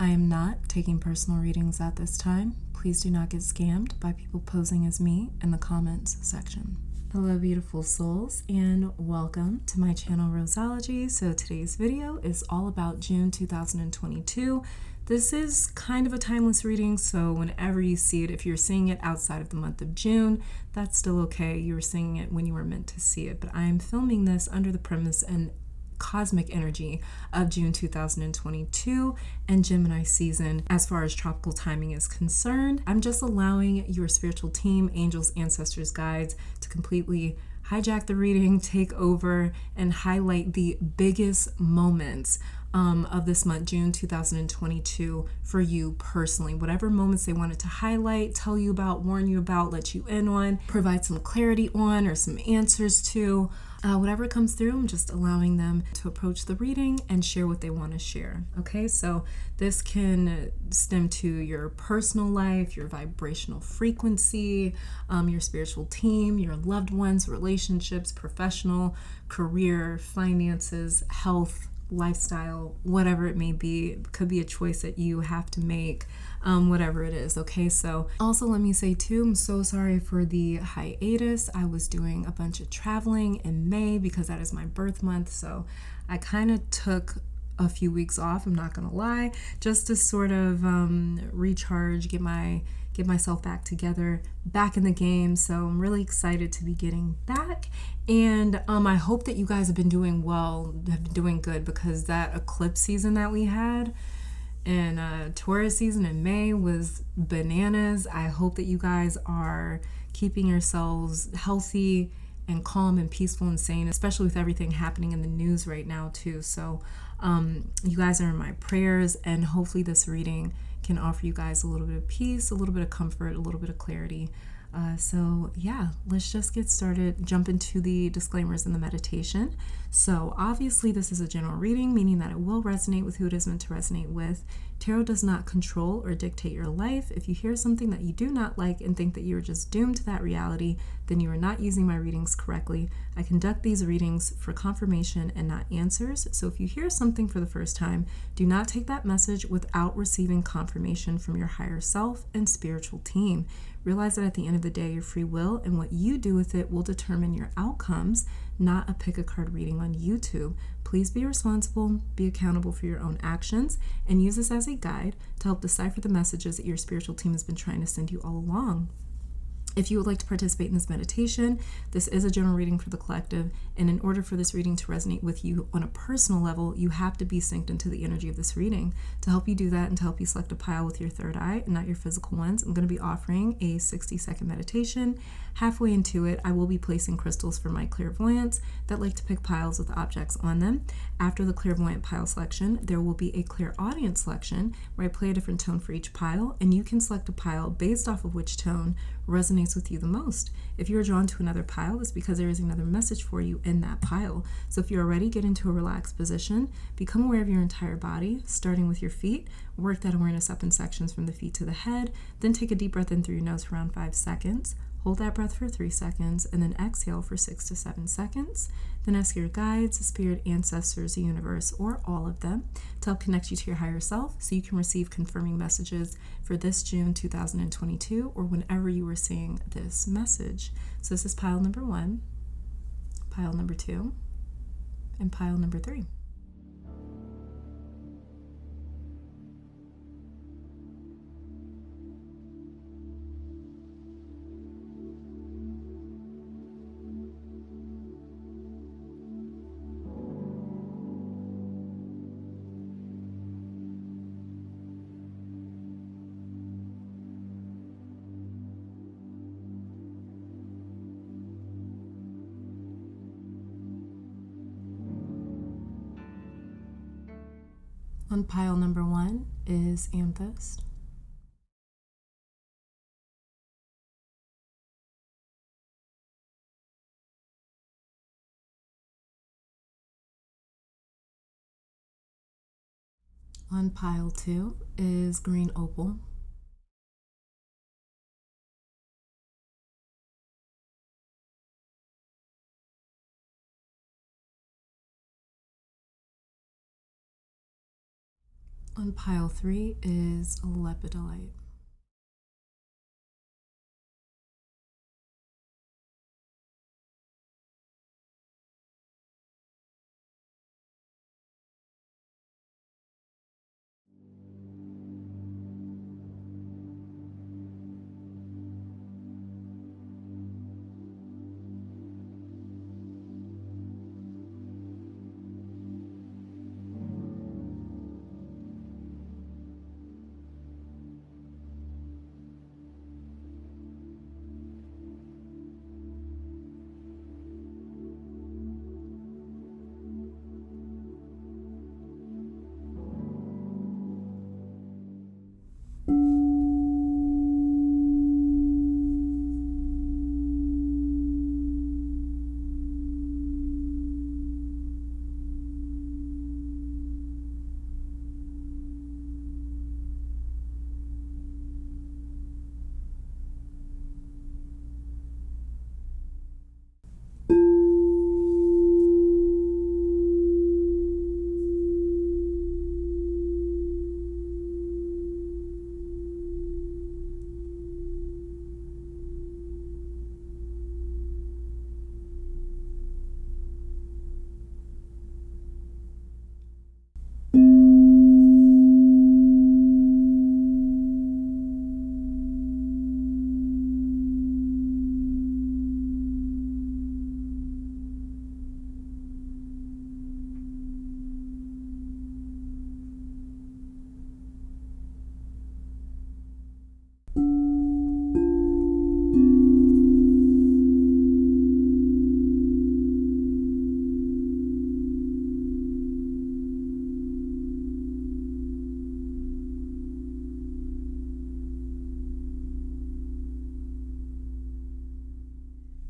I am not taking personal readings at this time. Please do not get scammed by people posing as me in the comments section. Hello beautiful souls, and welcome to my channel Roseology. So today's video is all about June 2022. This is kind of a timeless reading, so whenever you see it, if you're seeing it outside of the month of June, that's still okay. You were seeing it when you were meant to see it, but I'm filming this under the premise and cosmic energy of June 2022 and Gemini season as far as tropical timing is concerned. I'm just allowing your spiritual team, angels, ancestors, guides to completely hijack the reading, take over, and highlight the biggest moments of this month, June 2022, for you personally. Whatever moments they wanted to highlight, tell you about, warn you about, let you in on, provide some clarity on, or some answers to. Whatever comes through, I'm just allowing them to approach the reading and share what they want to share. Okay, so this can stem to your personal life, your vibrational frequency, your spiritual team, your loved ones, relationships, professional, career, finances, health, lifestyle, whatever it may be. It could be a choice that you have to make, whatever it is. Okay, so also let me say too, I'm so sorry for the hiatus. I was doing a bunch of traveling in May because that is my birth month, so I kind of took a few weeks off, I'm not gonna lie, just to sort of recharge, get myself back together, back in the game. So I'm really excited to be getting back, and I hope that you guys have been doing well, have been doing good, because that eclipse season that we had and Taurus season in May was bananas. I hope that you guys are keeping yourselves healthy and calm and peaceful and sane, especially with everything happening in the news right now too. So you guys are in my prayers, and hopefully this reading can offer you guys a little bit of peace, a little bit of comfort, a little bit of clarity. So yeah, let's just get started, jump into the disclaimers and the meditation. So obviously this is a general reading, meaning that it will resonate with who it is meant to resonate with. Tarot does not control or dictate your life. If you hear something that you do not like and think that you are just doomed to that reality, then you are not using my readings correctly. I conduct these readings for confirmation and not answers. So if you hear something for the first time, do not take that message without receiving confirmation from your higher self and spiritual team. Realize that at the end of the day, your free will and what you do with it will determine your outcomes, not a pick a card reading on YouTube. Please be responsible, be accountable for your own actions, and use this as a guide to help decipher the messages that your spiritual team has been trying to send you all along. If you would like to participate in this meditation, this is a general reading for the collective, and in order for this reading to resonate with you on a personal level, you have to be synced into the energy of this reading. To help you do that and to help you select a pile with your third eye and not your physical ones, I'm going to be offering a 60-second meditation. Halfway into it, I will be placing crystals for my clairvoyants that like to pick piles with objects on them. After the clairvoyant pile selection, there will be a clairaudient selection where I play a different tone for each pile, and you can select a pile based off of which tone resonates with you the most. If you're drawn to another pile, it's because there is another message for you in that pile. So if you're ready, get into a relaxed position, become aware of your entire body, starting with your feet. Work that awareness up in sections from the feet to the head, then take a deep breath in through your nose for around 5 seconds. Hold that breath for 3 seconds, and then exhale for 6 to 7 seconds. Then ask your guides, spirit, ancestors, the universe, or all of them to help connect you to your higher self so you can receive confirming messages for this June 2022 or whenever you were seeing this message. So this is pile number 1, pile number 2, and pile number 3. On pile number 1 is amethyst. On pile 2 is green opal. On pile 3 is lepidolite.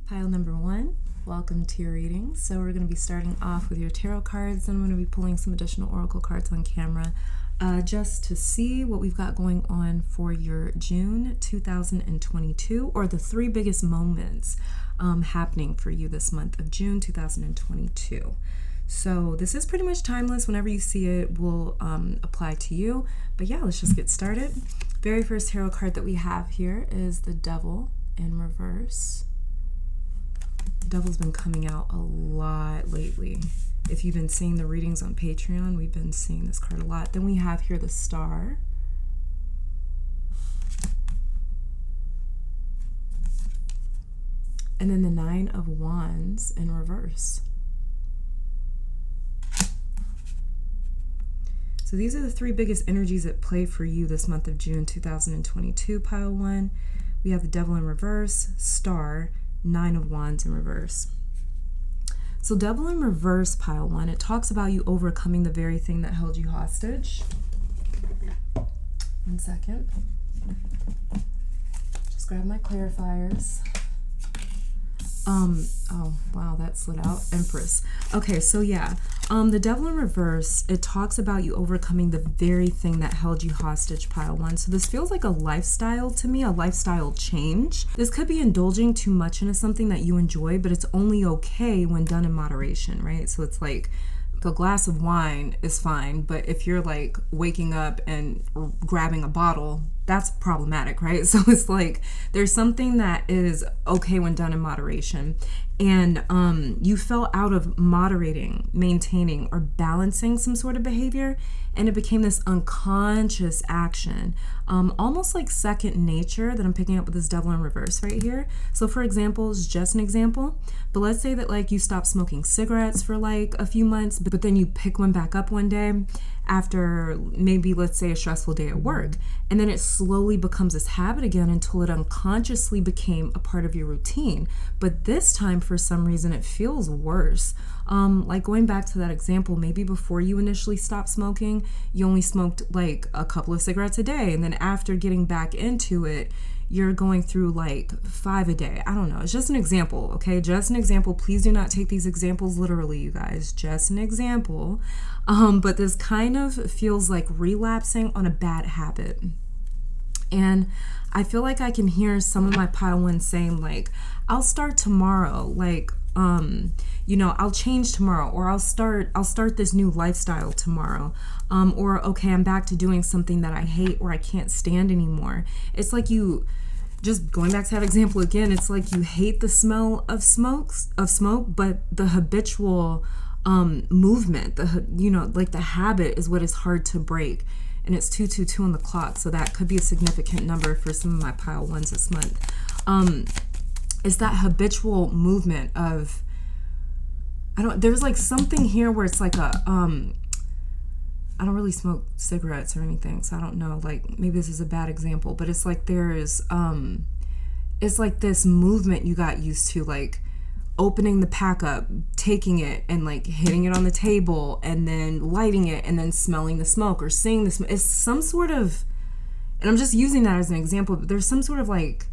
Pile number 1, welcome to your reading. So we're going to be starting off with your tarot cards, and I'm going to be pulling some additional oracle cards on camera just to see what we've got going on for your June 2022, or the 3 biggest moments happening for you this month of June 2022. So this is pretty much timeless. Whenever you see it will apply to you. But yeah, let's just get started. Very first tarot card that we have here is the Devil in reverse. Devil's been coming out a lot lately. If you've been seeing the readings on Patreon, we've been seeing this card a lot. Then we have here the Star. And then the 9 of Wands in reverse. So these are the 3 biggest energies at play for you this month of June 2022, pile 1. We have the Devil in reverse, Star, 9 of Wands in reverse. So Devil in reverse, pile 1, it talks about you overcoming the very thing that held you hostage. 1 second. Just grab my clarifiers. Oh, wow, that slid out. Empress. Okay, so yeah, the Devil in reverse, it talks about you overcoming the very thing that held you hostage, pile 1. So this feels like a lifestyle to me, a lifestyle change. This could be indulging too much into something that you enjoy, but it's only okay when done in moderation, right? So it's like, a glass of wine is fine, but if you're like waking up and grabbing a bottle, that's problematic, right? So it's like there's something that is okay when done in moderation, and you fell out of moderating, maintaining, or balancing some sort of behavior, and it became this unconscious action, almost like second nature that I'm picking up with this Devil in reverse right here. So for example, it's just an example, but let's say that like you stop smoking cigarettes for like a few months, but then you pick one back up one day after maybe, let's say, a stressful day at work, and then it slowly becomes this habit again until it unconsciously became a part of your routine. But this time, for some reason, it feels worse. Like going back to that example, maybe before you initially stopped smoking, you only smoked like a couple of cigarettes a day, and then after getting back into it, you're going through like 5 a day. I don't know. It's just an example, okay? Just an example. Please do not take these examples literally, you guys. Just an example. But this kind of feels like relapsing on a bad habit. And I feel like I can hear some of my pile 1 saying like, I'll start tomorrow. Like, I'll change tomorrow, or I'll start this new lifestyle tomorrow. Or, okay, I'm back to doing something that I hate or I can't stand anymore. It's like you, just going back to that example again, it's like you hate the smell of smoke, but the habitual movement, the habit is what is hard to break. And it's 222 on the clock, so that could be a significant number for some of my pile ones this month. It's that habitual movement of, there's like something here where it's like a, I don't really smoke cigarettes or anything, so I don't know, like maybe this is a bad example, but it's like there's, it's like this movement you got used to, like opening the pack up, taking it and like hitting it on the table and then lighting it and then smelling the smoke or seeing the smoke. It's some sort of, and I'm just using that as an example, but there's some sort of like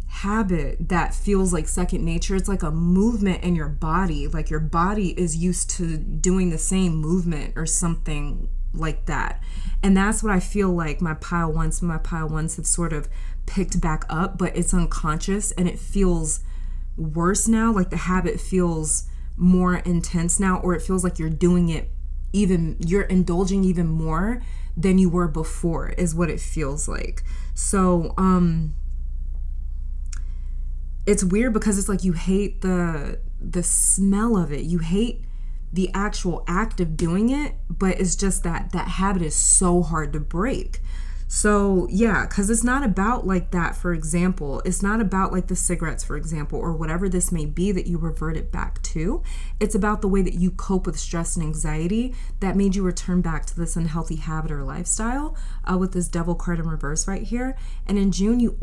habit that feels like second nature. It's like a movement in your body, like your body is used to doing the same movement or something like that. And that's what I feel like my pile ones have sort of picked back up, but it's unconscious and it feels worse now. Like the habit feels more intense now, or it feels like you're doing it you're indulging even more than you were before, is what it feels like. So it's weird because it's like you hate the smell of it. You hate the actual act of doing it, but it's just that habit is so hard to break. So yeah, because it's not about like that, for example. It's not about like the cigarettes, for example, or whatever this may be that you reverted back to. It's about the way that you cope with stress and anxiety that made you return back to this unhealthy habit or lifestyle, with this devil card in reverse right here. And in June, you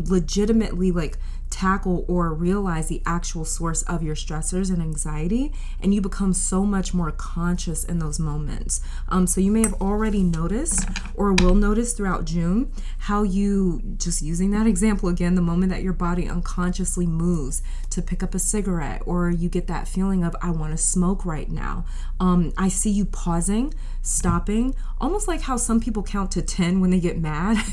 legitimately like tackle or realize the actual source of your stressors and anxiety, and you become so much more conscious in those moments. So you may have already noticed or will notice throughout June how you, just using that example again, the moment that your body unconsciously moves to pick up a cigarette, or you get that feeling of I want to smoke right now, I see you pausing, stopping, almost like how some people count to 10 when they get mad.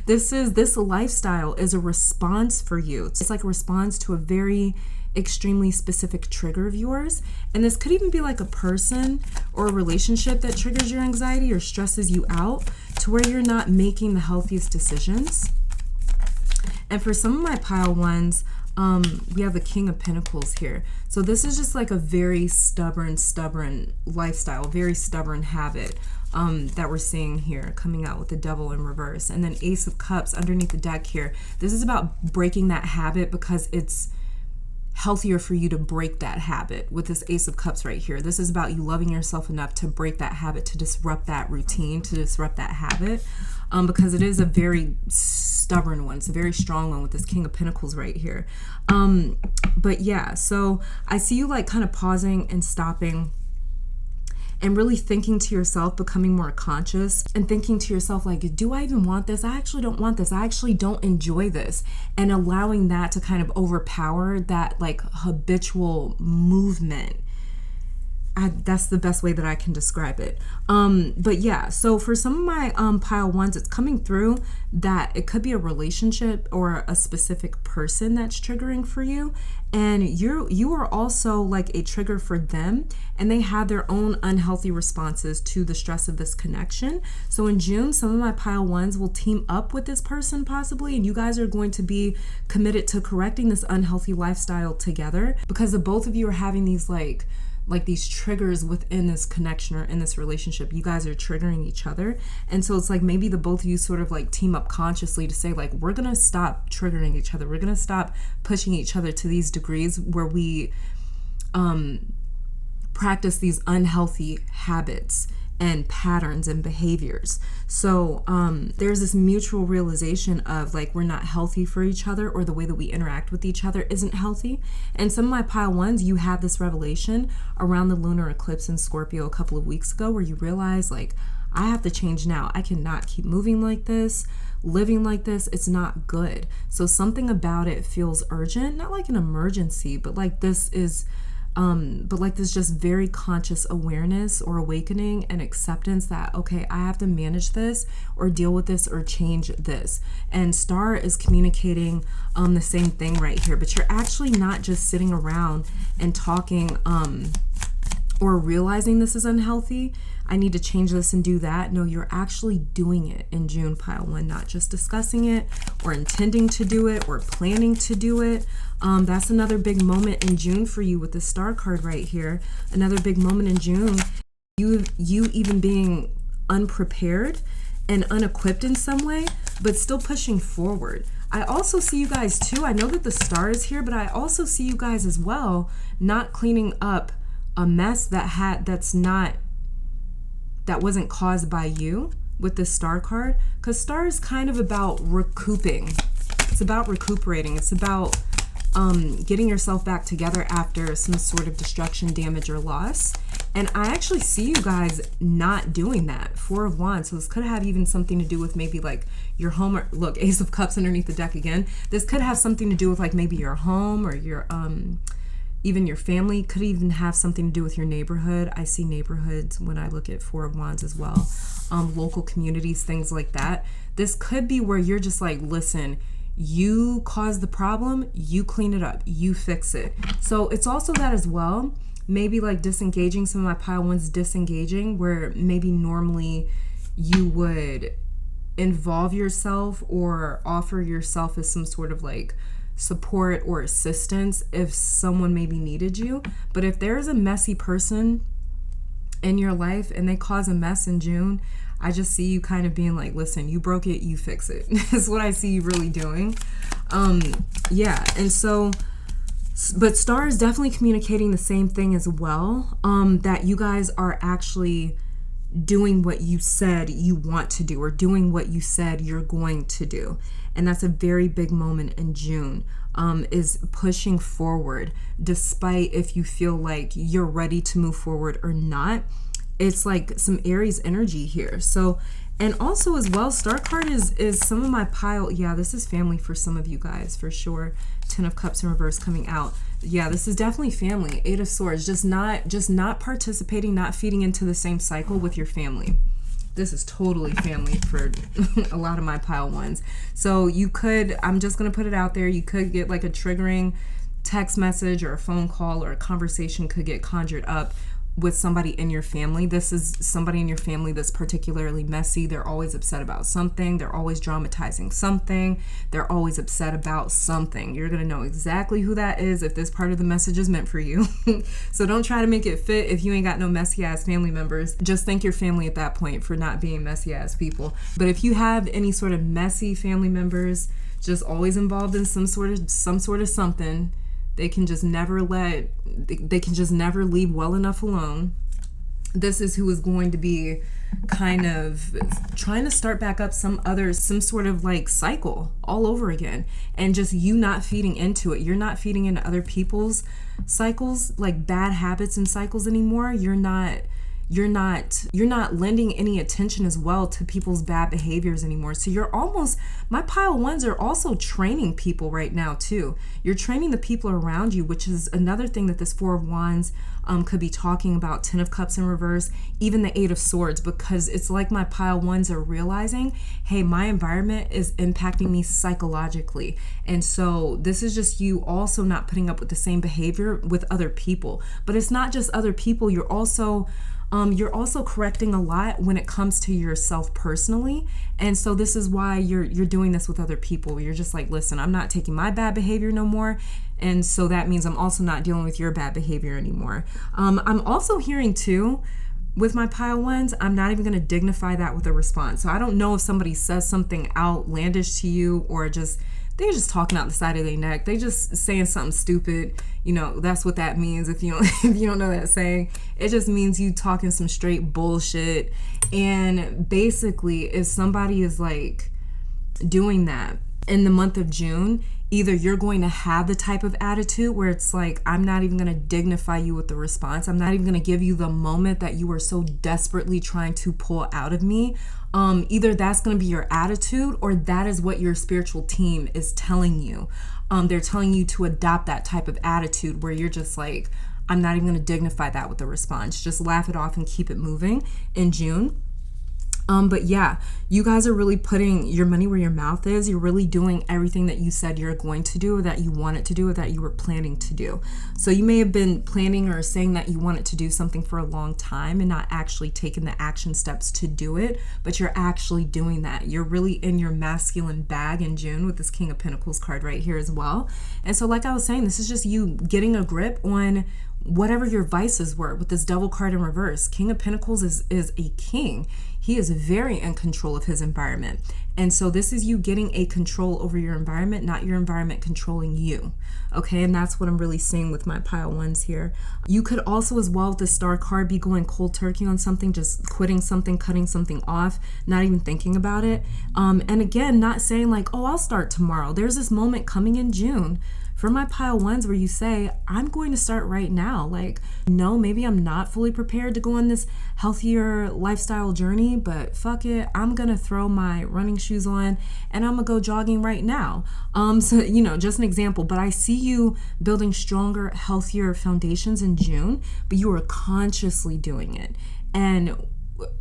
This lifestyle is a response for you. It's like a response to a very extremely specific trigger of yours. And this could even be like a person or a relationship that triggers your anxiety or stresses you out to where you're not making the healthiest decisions. And for some of my pile ones, we have the King of Pentacles here. So this is just like a very stubborn lifestyle, very stubborn habit that we're seeing here coming out with the Devil in reverse. And then Ace of Cups underneath the deck here. This is about breaking that habit because it's healthier for you to break that habit with this Ace of Cups right here. This is about you loving yourself enough to break that habit, to disrupt that routine, to disrupt that habit, because it is a very stubborn one. It's a very strong one with this King of Pentacles right here. But yeah, so I see you like kind of pausing and stopping and really thinking to yourself, becoming more conscious and thinking to yourself like, do I even want this? I actually don't want this. I actually don't enjoy this. And allowing that to kind of overpower that like habitual movement. That's the best way that I can describe it. But yeah, so for some of my pile ones, it's coming through that it could be a relationship or a specific person that's triggering for you. And you are also like a trigger for them, and they have their own unhealthy responses to the stress of this connection. So in June, some of my pile ones will team up with this person possibly, and you guys are going to be committed to correcting this unhealthy lifestyle together, because the both of you are having these like these triggers within this connection or in this relationship. You guys are triggering each other. And so it's like maybe the both of you sort of like team up consciously to say like, we're going to stop triggering each other. We're going to stop pushing each other to these degrees where we practice these unhealthy habits and patterns and behaviors. So there's this mutual realization of like, we're not healthy for each other, or the way that we interact with each other isn't healthy. And some of my pile ones, you had this revelation around the lunar eclipse in Scorpio a couple of weeks ago, where you realize like, I have to change now. I cannot keep moving like this, living like this. It's not good. So something about it feels urgent, not like an emergency, but like this is but like this just very conscious awareness or awakening and acceptance that, okay, I have to manage this or deal with this or change this. And Star is communicating the same thing right here, but you're actually not just sitting around and talking or realizing this is unhealthy. I need to change this and do that. No, you're actually doing it in June, pile one, not just discussing it or intending to do it or planning to do it. That's another big moment in June for you with the Star card right here. Another big moment in June, you even being unprepared and unequipped in some way, but still pushing forward. I also see you guys too. I know that the Star is here, but I also see you guys as well not cleaning up a mess that wasn't caused by you with this Star card, because Star is kind of about recouping. It's about recuperating. It's about getting yourself back together after some sort of destruction, damage, or loss. And I actually see you guys not doing that. Four of Wands. So this could have even something to do with maybe like your home, or look, Ace of Cups underneath the deck again. This could have something to do with like maybe your home or your even your family. Could even have something to do with your neighborhood. I see neighborhoods when I look at Four of Wands as well. Local communities, things like that. This could be where you're just like, listen, you caused the problem, you clean it up, you fix it. So it's also that as well. Maybe like disengaging, some of my pile ones disengaging, where maybe normally you would involve yourself or offer yourself as some sort of like support or assistance if someone maybe needed you. But if there's a messy person in your life and they cause a mess in June, I just see you kind of being like, listen, you broke it, you fix it. That's what I see you really doing. Yeah, and so, but Star is definitely communicating the same thing as well, that you guys are actually doing what you said you want to do, or doing what you said you're going to do. And that's a very big moment in June, is pushing forward despite if you feel like you're ready to move forward or not. It's like some Aries energy here. So, and also as well, Star card is some of my pile. Yeah, this is family for some of you guys for sure. 10 of Cups in reverse coming out. Yeah, this is definitely family. 8 of Swords, just not participating, not feeding into the same cycle with your family. This is totally family for a lot of my pile ones. So you could, I'm just going to put it out there, you could get like a triggering text message or a phone call, or a conversation could get conjured up with somebody in your family. This is somebody in your family that's particularly messy. They're always upset about something. They're always dramatizing something. They're always upset about something. You're going to know exactly who that is if this part of the message is meant for you. So don't try to make it fit if you ain't got no messy ass family members. Just thank your family at that point for not being messy ass people. But if you have any sort of messy family members, just always involved in some sort of something, they can just never leave well enough alone. This is who is going to be kind of trying to start back up some sort of like cycle all over again. And just you not feeding into it. You're not feeding into other people's cycles, like bad habits and cycles anymore. You're not lending any attention as well to people's bad behaviors anymore. So you're almost, my pile ones are also training people right now too. You're training the people around you, which is another thing that this 4 of Wands could be talking about. 10 of Cups in reverse, even the 8 of Swords, because it's like my pile ones are realizing, hey, my environment is impacting me psychologically. And so this is just you also not putting up with the same behavior with other people. But it's not just other people, you're also correcting a lot when it comes to yourself personally. And so this is why you're doing this with other people. You're just like, listen, I'm not taking my bad behavior no more. And so that means I'm also not dealing with your bad behavior anymore. I'm also hearing too, with my pile ones, I'm not even going to dignify that with a response. So I don't know if somebody says something outlandish to you, or they're just talking out the side of their neck. They just saying something stupid. You know, that's what that means. If you don't know that saying, it just means you talking some straight bullshit. And basically, if somebody is like doing that in the month of June, either you're going to have the type of attitude where it's like, I'm not even going to dignify you with the response. I'm not even going to give you the moment that you were so desperately trying to pull out of me. Either that's going to be your attitude, or that is what your spiritual team is telling you. They're telling you to adopt that type of attitude where you're just like, I'm not even going to dignify that with a response. Just laugh it off and keep it moving in June. But yeah, you guys are really putting your money where your mouth is. You're really doing everything that you said you're going to do, or that you wanted to do, or that you were planning to do. So you may have been planning or saying that you wanted to do something for a long time and not actually taking the action steps to do it, but you're actually doing that. You're really in your masculine bag in June with this King of Pentacles card right here as well. And so like I was saying, this is just you getting a grip on whatever your vices were with this Devil card in reverse. King of Pentacles is a king. He is very in control of his environment. And so this is you getting a control over your environment, not your environment controlling you. Okay, and that's what I'm really seeing with my pile ones here. You could also as well with the Star card be going cold turkey on something, just quitting something, cutting something off, not even thinking about it. And again, not saying like, oh, I'll start tomorrow. There's this moment coming in June for my pile ones where you say, I'm going to start right now. Like, no, maybe I'm not fully prepared to go on this healthier lifestyle journey, but fuck it, I'm gonna throw my running shoes on and I'm gonna go jogging right now. So, you know, just an example, but I see you building stronger, healthier foundations in June, but you are consciously doing it. And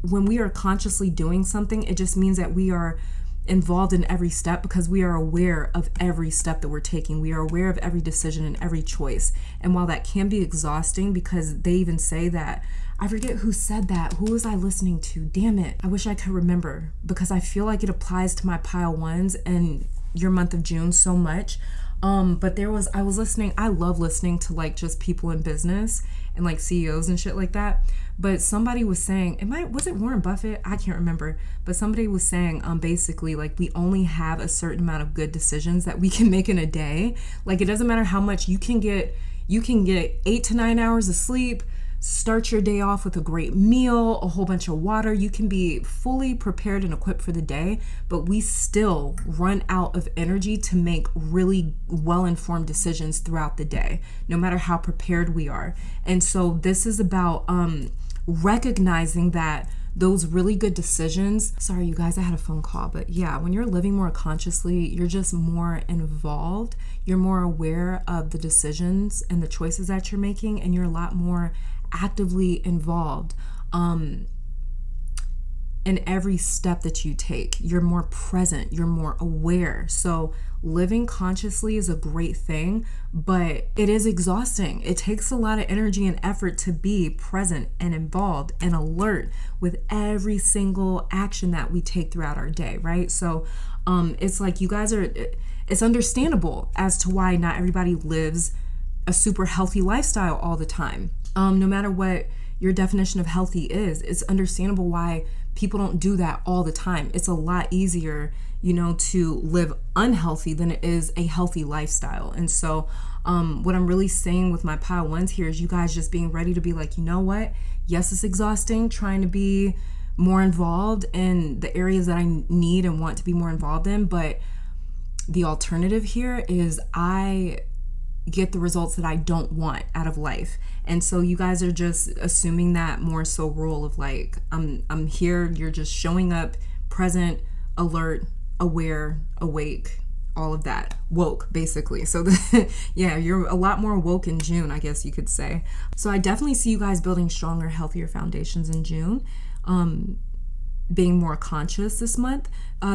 when we are consciously doing something, it just means that we are involved in every step, because we are aware of every step that we're taking. We are aware of every decision and every choice. And while that can be exhausting, because they even say that, I forget who said that. Who was I listening to? Damn it. I wish I could remember, because I feel like it applies to my pile ones and your month of June so much. But I was listening. I love listening to like just people in business and like CEOs and shit like that. But somebody was saying, was it Warren Buffett? I can't remember. But somebody was saying, basically, like, we only have a certain amount of good decisions that we can make in a day. Like, it doesn't matter how much you can get 8 to 9 hours of sleep, start your day off with a great meal, a whole bunch of water. You can be fully prepared and equipped for the day, but we still run out of energy to make really well-informed decisions throughout the day, no matter how prepared we are. And so this is about recognizing that those really good decisions, sorry you guys, I had a phone call, but yeah, when you're living more consciously, you're just more involved, you're more aware of the decisions and the choices that you're making, and you're a lot more actively involved in every step that you take. You're more present, you're more aware. So living consciously is a great thing, but it is exhausting. It takes a lot of energy and effort to be present and involved and alert with every single action that we take throughout our day, right? So it's like you guys are, it's understandable as to why not everybody lives a super healthy lifestyle all the time. No matter what your definition of healthy is, it's understandable why people don't do that all the time. It's a lot easier, you know, to live unhealthy than it is a healthy lifestyle. And so what I'm really saying with my pile ones here is you guys just being ready to be like, you know what? Yes, it's exhausting trying to be more involved in the areas that I need and want to be more involved in. But the alternative here is I get the results that I don't want out of life. And so you guys are just assuming that more so role of like, I'm here, you're just showing up, present, alert, aware, awake, all of that, woke basically. So yeah, you're a lot more woke in June, I guess you could say. So I definitely see you guys building stronger, healthier foundations in June, being more conscious this month.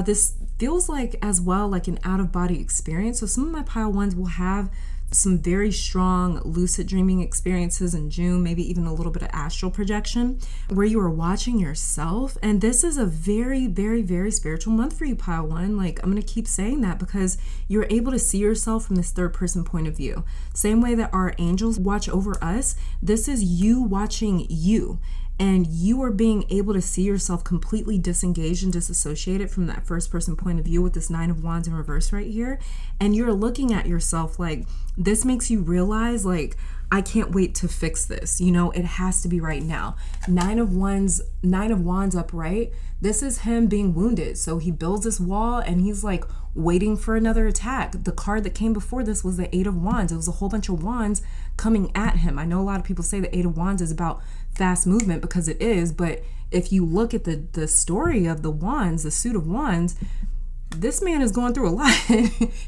This feels like as well like an out-of-body experience. So some of my pile ones will have some very strong lucid dreaming experiences in June, maybe even a little bit of astral projection where you are watching yourself. And this is a very, very, very spiritual month for you, pile one. Like, I'm going to keep saying that because you're able to see yourself from this third person point of view. Same way that our angels watch over us, this is you watching you. And you are being able to see yourself completely disengaged and disassociated from that first person point of view with this 9 of Wands in reverse right here. And you're looking at yourself like, this makes you realize like, I can't wait to fix this. You know, it has to be right now. 9 of Wands upright. This is him being wounded. So he builds this wall and he's like waiting for another attack. The card that came before this was the 8 of Wands. It was a whole bunch of wands coming at him. I know a lot of people say the 8 of Wands is about fast movement because it is, but if you look at the story of the wands, the suit of wands, this man is going through a lot.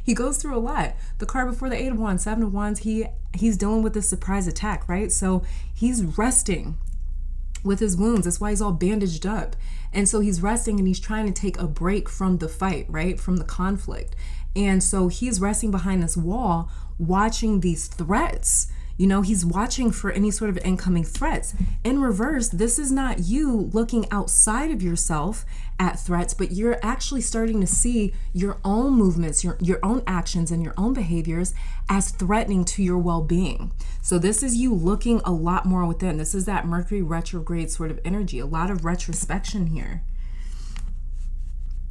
He goes through a lot. The card before the 8 of Wands, 7 of Wands, he's dealing with this surprise attack, right? So he's resting with his wounds. That's why he's all bandaged up. And so he's resting and he's trying to take a break from the fight, right? From the conflict. And so he's resting behind this wall, watching these threats. You know, he's watching for any sort of incoming threats. In reverse, this is not you looking outside of yourself at threats, but you're actually starting to see your own movements, your own actions and your own behaviors as threatening to your well-being. So this is you looking a lot more within. This is that Mercury retrograde sort of energy, a lot of retrospection here.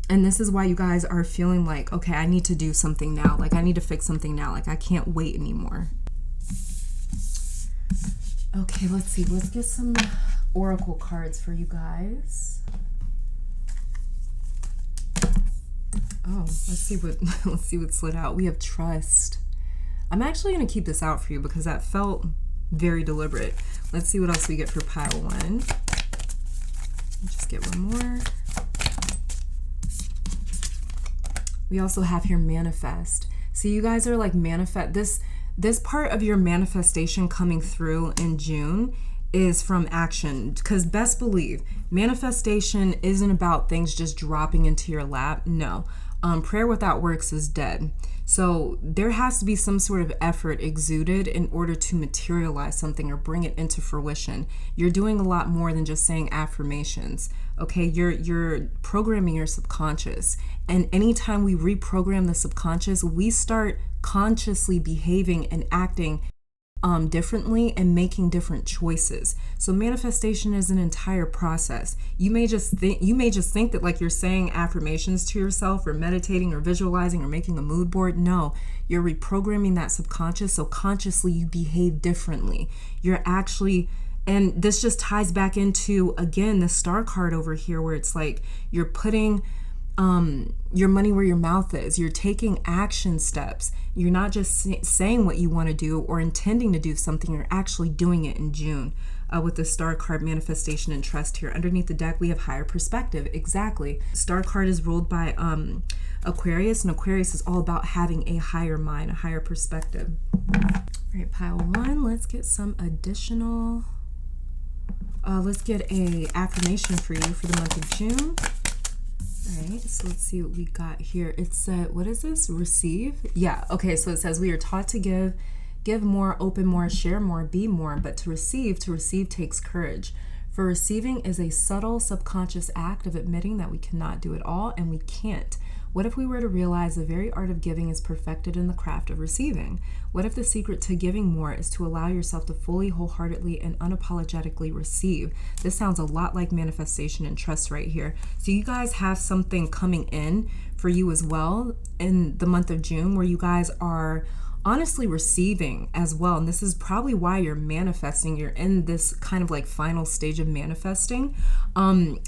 And this is why you guys are feeling like, okay, I need to do something now. Like I need to fix something now. Like I can't wait anymore. Okay, let's see. Let's get some oracle cards for you guys. Oh, let's see what slid out. We have trust. I'm actually going to keep this out for you because that felt very deliberate. Let's see what else we get for pile 1. Just get one more. We also have here manifest. So you guys are like manifest. This part of your manifestation coming through in June is from action, because best believe manifestation isn't about things just dropping into your lap. No, prayer without works is dead. So there has to be some sort of effort exuded in order to materialize something or bring it into fruition. You're doing a lot more than just saying affirmations. Okay, you're programming your subconscious, and anytime we reprogram the subconscious, we start consciously behaving and acting differently and making different choices. So manifestation is an entire process. You may just think that like you're saying affirmations to yourself or meditating or visualizing or making a mood board. No, you're reprogramming that subconscious, so consciously you behave differently. You're actually, and this just ties back into, again, the star card over here where it's like you're putting your money where your mouth is. You're taking action steps. You're not just saying what you want to do or intending to do something. You're actually doing it in June with the star card, manifestation and trust here. Underneath the deck, we have higher perspective. Exactly. Star card is ruled by Aquarius, and Aquarius is all about having a higher mind, a higher perspective. All right, pile 1. Let's get some additional. Let's get a affirmation for you for the month of June. All right, so let's see what we got here. It said, what is this? Receive? Yeah, okay, so it says we are taught to give more, open more, share more, be more, but to receive takes courage. For receiving is a subtle subconscious act of admitting that we cannot do it all and we can't. What if we were to realize the very art of giving is perfected in the craft of receiving? What if the secret to giving more is to allow yourself to fully, wholeheartedly, and unapologetically receive? This sounds a lot like manifestation and trust right here. So you guys have something coming in for you as well in the month of June where you guys are honestly receiving as well. And this is probably why you're manifesting. You're in this kind of like final stage of manifesting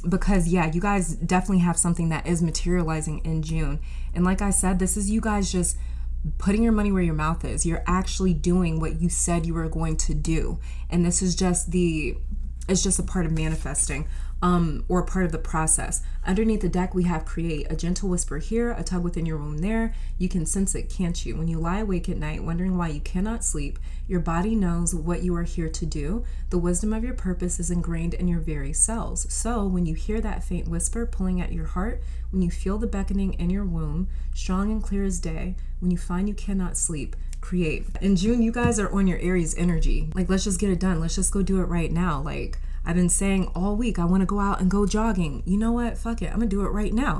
because yeah, you guys definitely have something that is materializing in June. And like I said, this is you guys just putting your money where your mouth is. You're actually doing what you said you were going to do. And this is just it's just a part of manifesting or part of the process. Underneath the deck, we have create, a gentle whisper here, a tug within your womb there. You can sense it, can't you? When you lie awake at night, wondering why you cannot sleep, your body knows what you are here to do. The wisdom of your purpose is ingrained in your very cells. So when you hear that faint whisper pulling at your heart, when you feel the beckoning in your womb, strong and clear as day, when you find you cannot sleep, create. In June, you guys are on your Aries energy. Like, let's just get it done. Let's just go do it right now. Like, I've been saying all week, I want to go out and go jogging. You know what? Fuck it. I'm going to do it right now.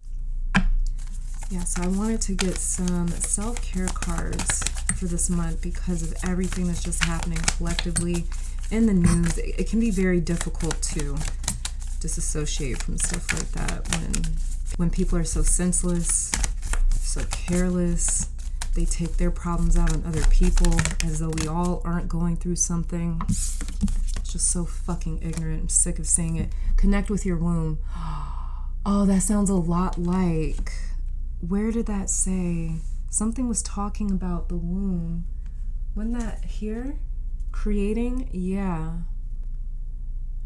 Yeah, so I wanted to get some self-care cards for this month because of everything that's just happening collectively in the news. It can be very difficult to disassociate from stuff like that when people are so senseless, so careless. They take their problems out on other people as though we all aren't going through something. It's just so fucking ignorant. I'm sick of saying it. Connect with your womb. Oh, that sounds a lot like... Where did that say? Something was talking about the womb. Wasn't that here? Creating? Yeah.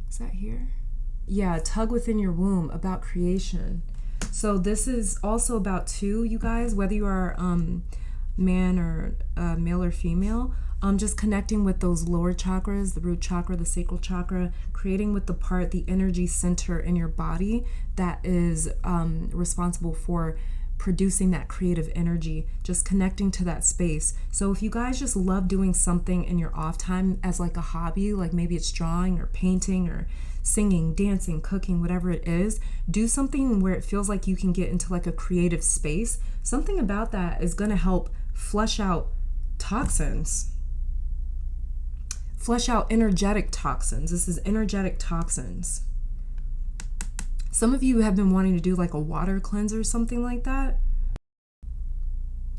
Is that here? Yeah, tug within your womb about creation. So this is also about too, you guys, whether you are man or male or female, just connecting with those lower chakras, the root chakra, the sacral chakra, creating with the energy center in your body that is responsible for producing that creative energy, just connecting to that space. So if you guys just love doing something in your off time as like a hobby, like maybe it's drawing or painting or singing, dancing, cooking, whatever it is, do something where it feels like you can get into like a creative space. Something about that is going to help flush out toxins, flush out energetic toxins. This is energetic toxins. Some of you have been wanting to do like a water cleanse or something like that.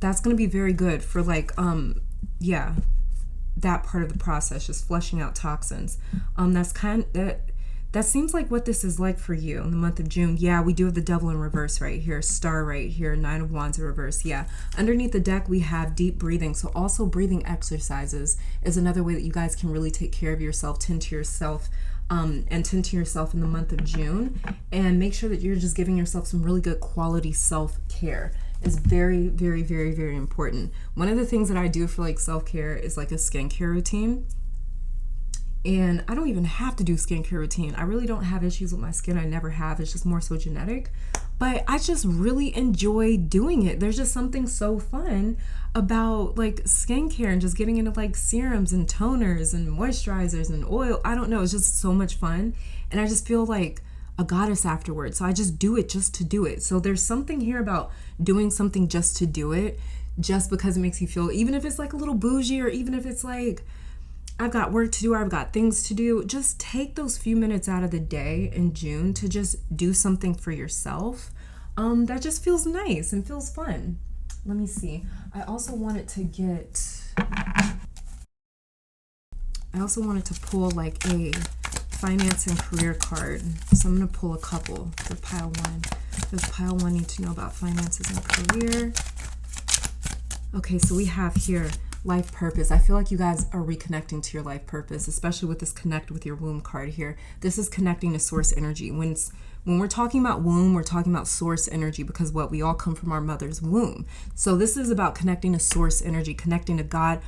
That's going to be very good for like, that part of the process, just flushing out toxins. That seems like what this is like for you in the month of June. Yeah, we do have the devil in reverse right here, star right here, 9 of wands in reverse. Yeah, underneath the deck we have deep breathing. So also breathing exercises is another way that you guys can really take care of yourself, tend to yourself, and tend to yourself in the month of June, and make sure that you're just giving yourself some really good quality self-care. Is very, very, very, very important. One of the things that I do for like self-care is like a skincare routine. And I don't even have to do skincare routine. I really don't have issues with my skin. I never have. It's just more so genetic. But I just really enjoy doing it. There's just something so fun about like skincare and just getting into like serums and toners and moisturizers and oil. I don't know. It's just so much fun. And I just feel like a goddess afterwards. So I just do it just to do it. So there's something here about doing something just to do it, just because it makes you feel, even if it's like a little bougie, or even if it's like, I've got work to do, or I've got things to do, just take those few minutes out of the day in June to just do something for yourself. That just feels nice and feels fun. Let me see. I also wanted to pull like a finance and career card. So I'm going to pull a couple for pile 1. Does pile 1 need to know about finances and career? Okay, so we have here life purpose. I feel like you guys are reconnecting to your life purpose, especially with this connect with your womb card here. This is connecting to source energy. When we're talking about womb, we're talking about source energy, because we all come from our mother's womb. So this is about connecting to source energy, connecting to God.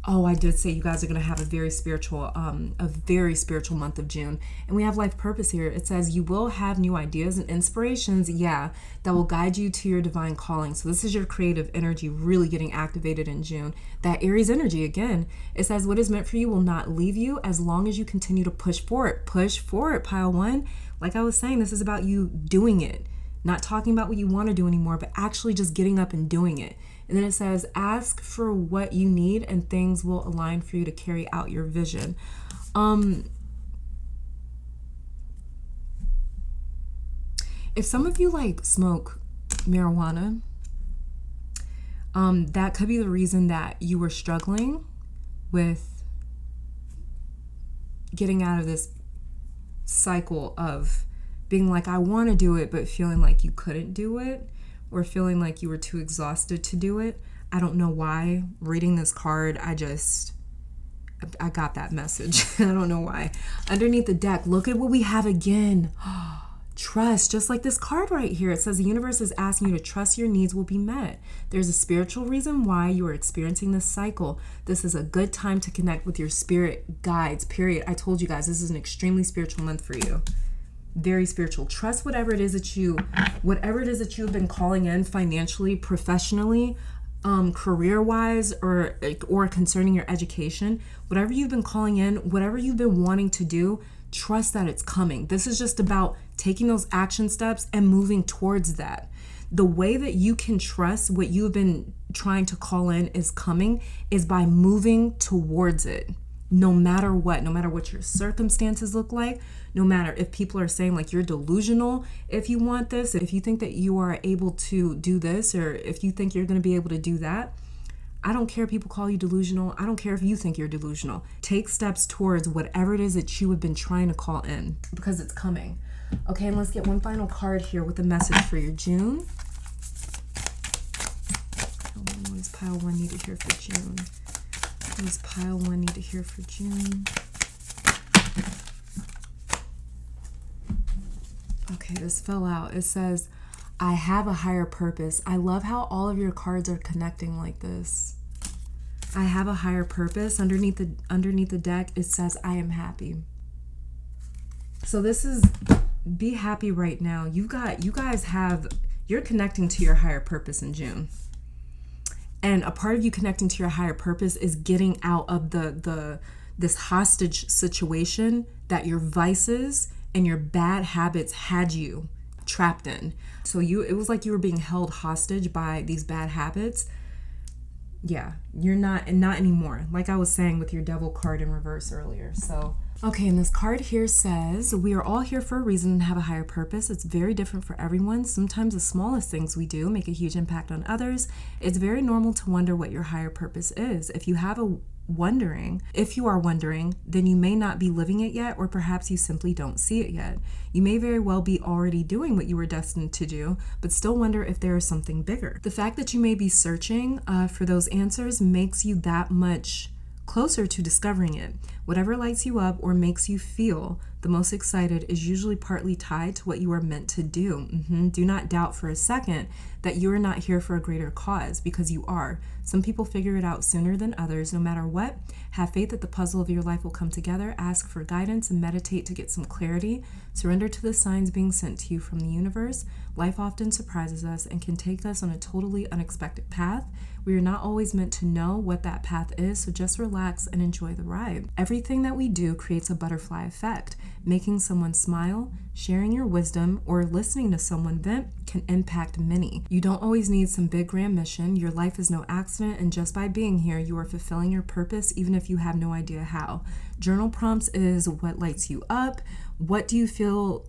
Oh, I did say you guys are going to have a very spiritual month of June. And we have life purpose here. It says you will have new ideas and inspirations, that will guide you to your divine calling. So this is your creative energy really getting activated in June. That Aries energy, again, it says what is meant for you will not leave you as long as you continue to push for it. Push for it, pile 1. Like I was saying, this is about you doing it. Not talking about what you want to do anymore, but actually just getting up and doing it. And then it says, ask for what you need and things will align for you to carry out your vision. If some of you like smoke marijuana, that could be the reason that you were struggling with getting out of this cycle of being like, I want to do it, but feeling like you couldn't do it, or feeling like you were too exhausted to do it. I don't know why. Reading this card, I got that message. I don't know why. Underneath the deck, look at what we have again. Trust, just like this card right here. It says the universe is asking you to trust your needs will be met. There's a spiritual reason why you are experiencing this cycle. This is a good time to connect with your spirit guides, period. I told you guys, this is an extremely spiritual month for you. Very spiritual. Trust whatever it is that you have been calling in financially, professionally, career-wise, or concerning your education. Whatever you've been calling in, whatever you've been wanting to do, trust that it's coming. This is just about taking those action steps and moving towards that. The way that you can trust what you've been trying to call in is coming is by moving towards it. No matter what your circumstances look like, no matter if people are saying like you're delusional, if you want this, if you think that you are able to do this, or if you think you're going to be able to do that, I don't care if people call you delusional. I don't care if you think you're delusional. Take steps towards whatever it is that you have been trying to call in, because it's coming. Okay, and let's get one final card here with a message for your June. What does pile 1 need to hear for June? What does pile 1 need to hear for June? Okay, this fell out. It says, I have a higher purpose. I love how all of your cards are connecting like this. I have a higher purpose. Underneath the deck, it says, I am happy. So this is, be happy right now. You're connecting to your higher purpose in June. And a part of you connecting to your higher purpose is getting out of this hostage situation that your vices and your bad habits had you trapped in. So it was like you were being held hostage by these bad habits. Yeah, you're not anymore. Like I was saying with your devil card in reverse earlier. So, okay, and this card here says, we are all here for a reason and have a higher purpose. It's very different for everyone. Sometimes the smallest things we do make a huge impact on others. It's very normal to wonder what your higher purpose is. If you are wondering, then you may not be living it yet, or perhaps you simply don't see it yet. You may very well be already doing what you were destined to do, but still wonder if there is something bigger. The fact that you may be searching for those answers makes you that much closer to discovering it. Whatever lights you up or makes you feel the most excited is usually partly tied to what you are meant to do. Do not doubt for a second that you are not here for a greater cause, because you are. Some people figure it out sooner than others. No matter what, have faith that the puzzle of your life will come together. Ask for guidance and meditate to get some clarity. Surrender to the signs being sent to you from the universe. Life often surprises us and can take us on a totally unexpected path. We are not always meant to know what that path is, so just relax and enjoy the ride. Everything that we do creates a butterfly effect. Making someone smile, sharing your wisdom, or listening to someone vent can impact many. You don't always need some big grand mission. Your life is no accident, and just by being here, you are fulfilling your purpose, even if you have no idea how. Journal prompts is what lights you up. What do you feel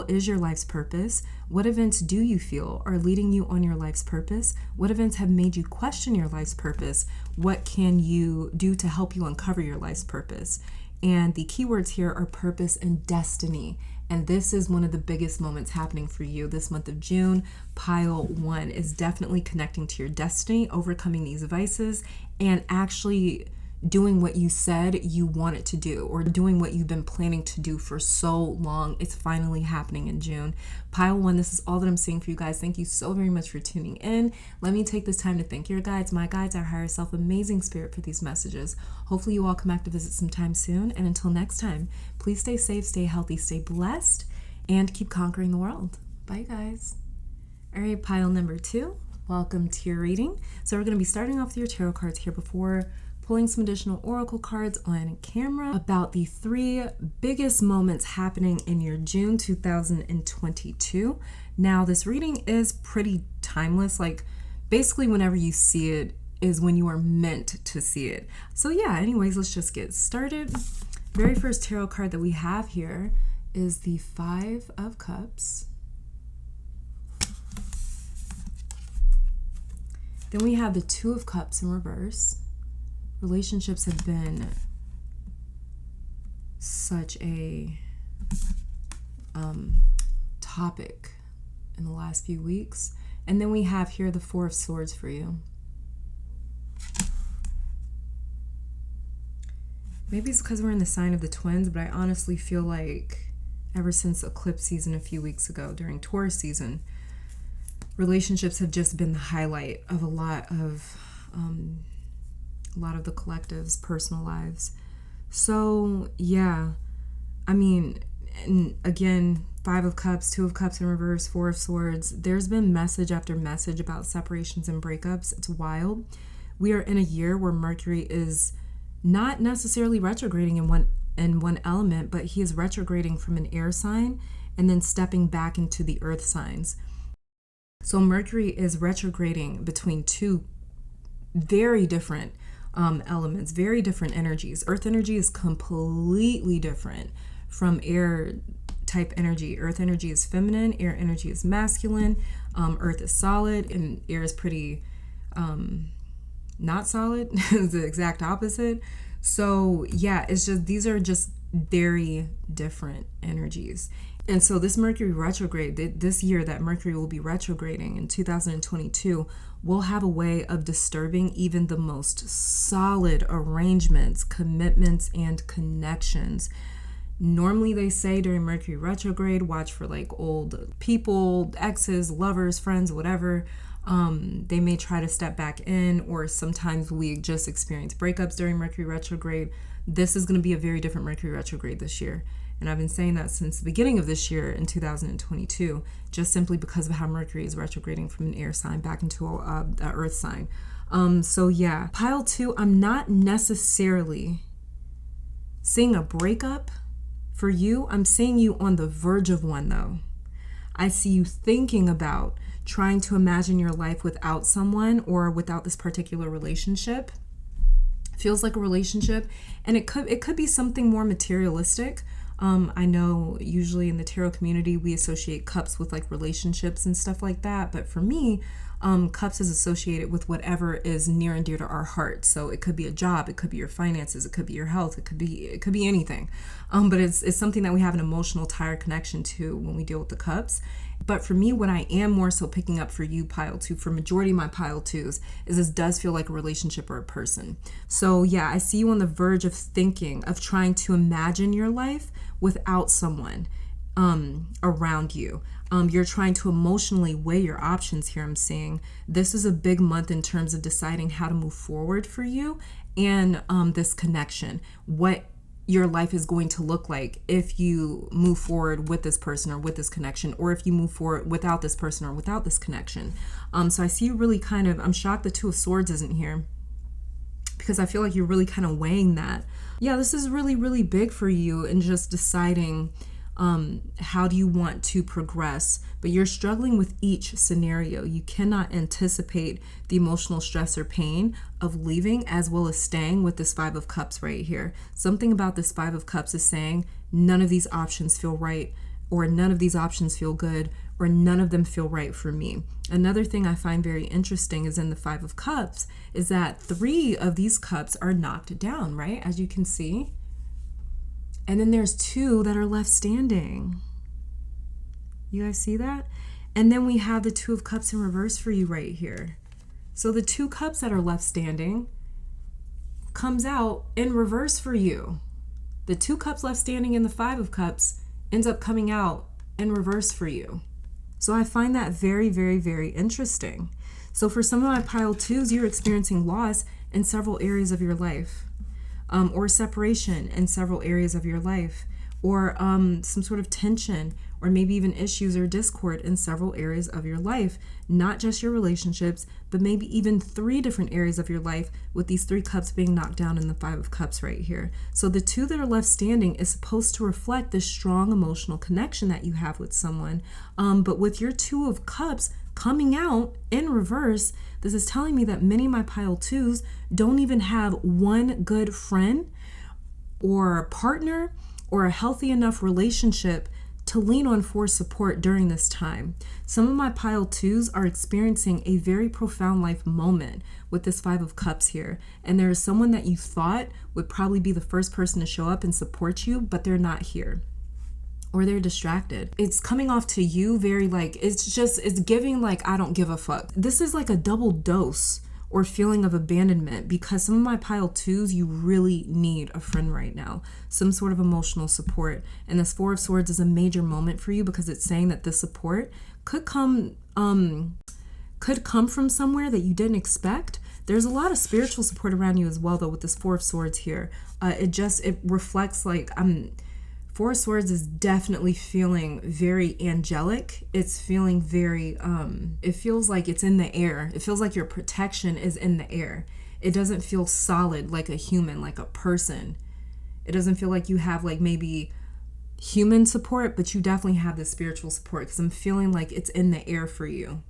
is your life's purpose? What events do you feel are leading you on your life's purpose? What events have made you question your life's purpose? What can you do to help you uncover your life's purpose? And the keywords here are purpose and destiny. And this is one of the biggest moments happening for you this month of June. Pile 1 is definitely connecting to your destiny, overcoming these vices, and actually doing what you said you wanted to do, or doing what you've been planning to do for so long. It's finally happening in June. Pile 1, this is all that I'm seeing for you guys. Thank you so very much for tuning in. Let me take this time to thank your guides, my guides, our higher self, amazing spirit, for these messages. Hopefully you all come back to visit sometime soon. And until next time, please stay safe, stay healthy, stay blessed, and keep conquering the world. Bye, guys. All right, pile number 2. Welcome to your reading. So we're going to be starting off with your tarot cards here before pulling some additional oracle cards on camera about the 3 biggest moments happening in your June 2022. Now, this reading is pretty timeless. Like, basically whenever you see it is when you are meant to see it. So yeah, anyways, let's just get started. Very first tarot card that we have here is the 5 of Cups. Then we have the 2 of Cups in reverse. Relationships have been such a topic in the last few weeks. And then we have here the 4 of Swords for you. Maybe it's because we're in the sign of the Twins, but I honestly feel like ever since eclipse season a few weeks ago during Taurus season, relationships have just been the highlight of a lot of the collective's personal lives. So yeah, I mean, and again, 5 of Cups, 2 of Cups in reverse, 4 of Swords. There's been message after message about separations and breakups. It's wild. We are in a year where Mercury is not necessarily retrograding in one element, but he is retrograding from an air sign and then stepping back into the earth signs. So Mercury is retrograding between 2 very different elements, very different energies. Earth energy is completely different from air type energy. Earth energy is feminine, air energy is masculine. Earth is solid and air is pretty not solid. It's the exact opposite. So yeah, it's just, these are just very different energies. And so this Mercury retrograde, this year that Mercury will be retrograding in 2022, will have a way of disturbing even the most solid arrangements, commitments, and connections. Normally they say during Mercury retrograde, watch for like old people, exes, lovers, friends, whatever. They may try to step back in, or sometimes we just experience breakups during Mercury retrograde. This is going to be a very different Mercury retrograde this year. And I've been saying that since the beginning of this year in 2022, just simply because of how Mercury is retrograding from an air sign back into an earth sign. So yeah, pile 2, I'm not necessarily seeing a breakup for you. I'm seeing you on the verge of one though. I see you thinking about trying to imagine your life without someone or without this particular relationship. Feels like a relationship, and it could be something more materialistic. I know usually in the tarot community we associate cups with like relationships and stuff like that, but for me, cups is associated with whatever is near and dear to our heart. So it could be a job, it could be your finances, it could be your health, it could be anything. But it's something that we have an emotional tire connection to when we deal with the cups. But for me, what I am more so picking up for you, pile 2, for majority of my pile 2s, is this does feel like a relationship or a person. So yeah, I see you on the verge of thinking, of trying to imagine your life without someone around you. You're trying to emotionally weigh your options here, I'm seeing. This is a big month in terms of deciding how to move forward for you and this connection. What your life is going to look like if you move forward with this person or with this connection, or if you move forward without this person or without this connection. So I see you really kind of, I'm shocked the 2 of Swords isn't here, because I feel like you're really kind of weighing that. Yeah, this is really, really big for you, and just deciding how do you want to progress, but you're struggling with each scenario. You cannot anticipate the emotional stress or pain of leaving as well as staying with this 5 of Cups right here. Something about this 5 of Cups is saying none of these options feel right, or none of these options feel good, or none of them feel right for me. Another thing I find very interesting is in the 5 of Cups is that 3 of these cups are knocked down, right? As you can see. And then there's 2 that are left standing. You guys see that? And then we have the 2 of Cups in reverse for you right here. So the 2 cups that are left standing comes out in reverse for you. The 2 cups left standing in the 5 of Cups ends up coming out in reverse for you. So I find that very, very, very interesting. So for some of my pile 2s, you're experiencing loss in several areas of your life. Or separation in several areas of your life, or some sort of tension, or maybe even issues or discord in several areas of your life, not just your relationships, but maybe even 3 different areas of your life, with these 3 cups being knocked down in the 5 of Cups right here. So the 2 that are left standing is supposed to reflect this strong emotional connection that you have with someone. But with your 2 of Cups coming out in reverse, this is telling me that many of my pile 2s don't even have one good friend or partner or a healthy enough relationship to lean on for support during this time. Some of my pile 2s are experiencing a very profound life moment with this 5 of Cups here. And there is someone that you thought would probably be the first person to show up and support you, but they're not here. Or they're distracted. It's coming off to you very like, it's giving like, I don't give a fuck. This is like a double dose or feeling of abandonment, because some of my pile 2s, you really need a friend right now, some sort of emotional support. And this 4 of Swords is a major moment for you, because it's saying that this support could come from somewhere that you didn't expect. There's a lot of spiritual support around you as well, though, with this 4 of Swords here. It reflects like 4 of Swords is definitely feeling very angelic. It's feeling very, it feels like it's in the air. It feels like your protection is in the air. It doesn't feel solid like a human, like a person. It doesn't feel like you have like maybe human support, but you definitely have this spiritual support, because I'm feeling like it's in the air for you.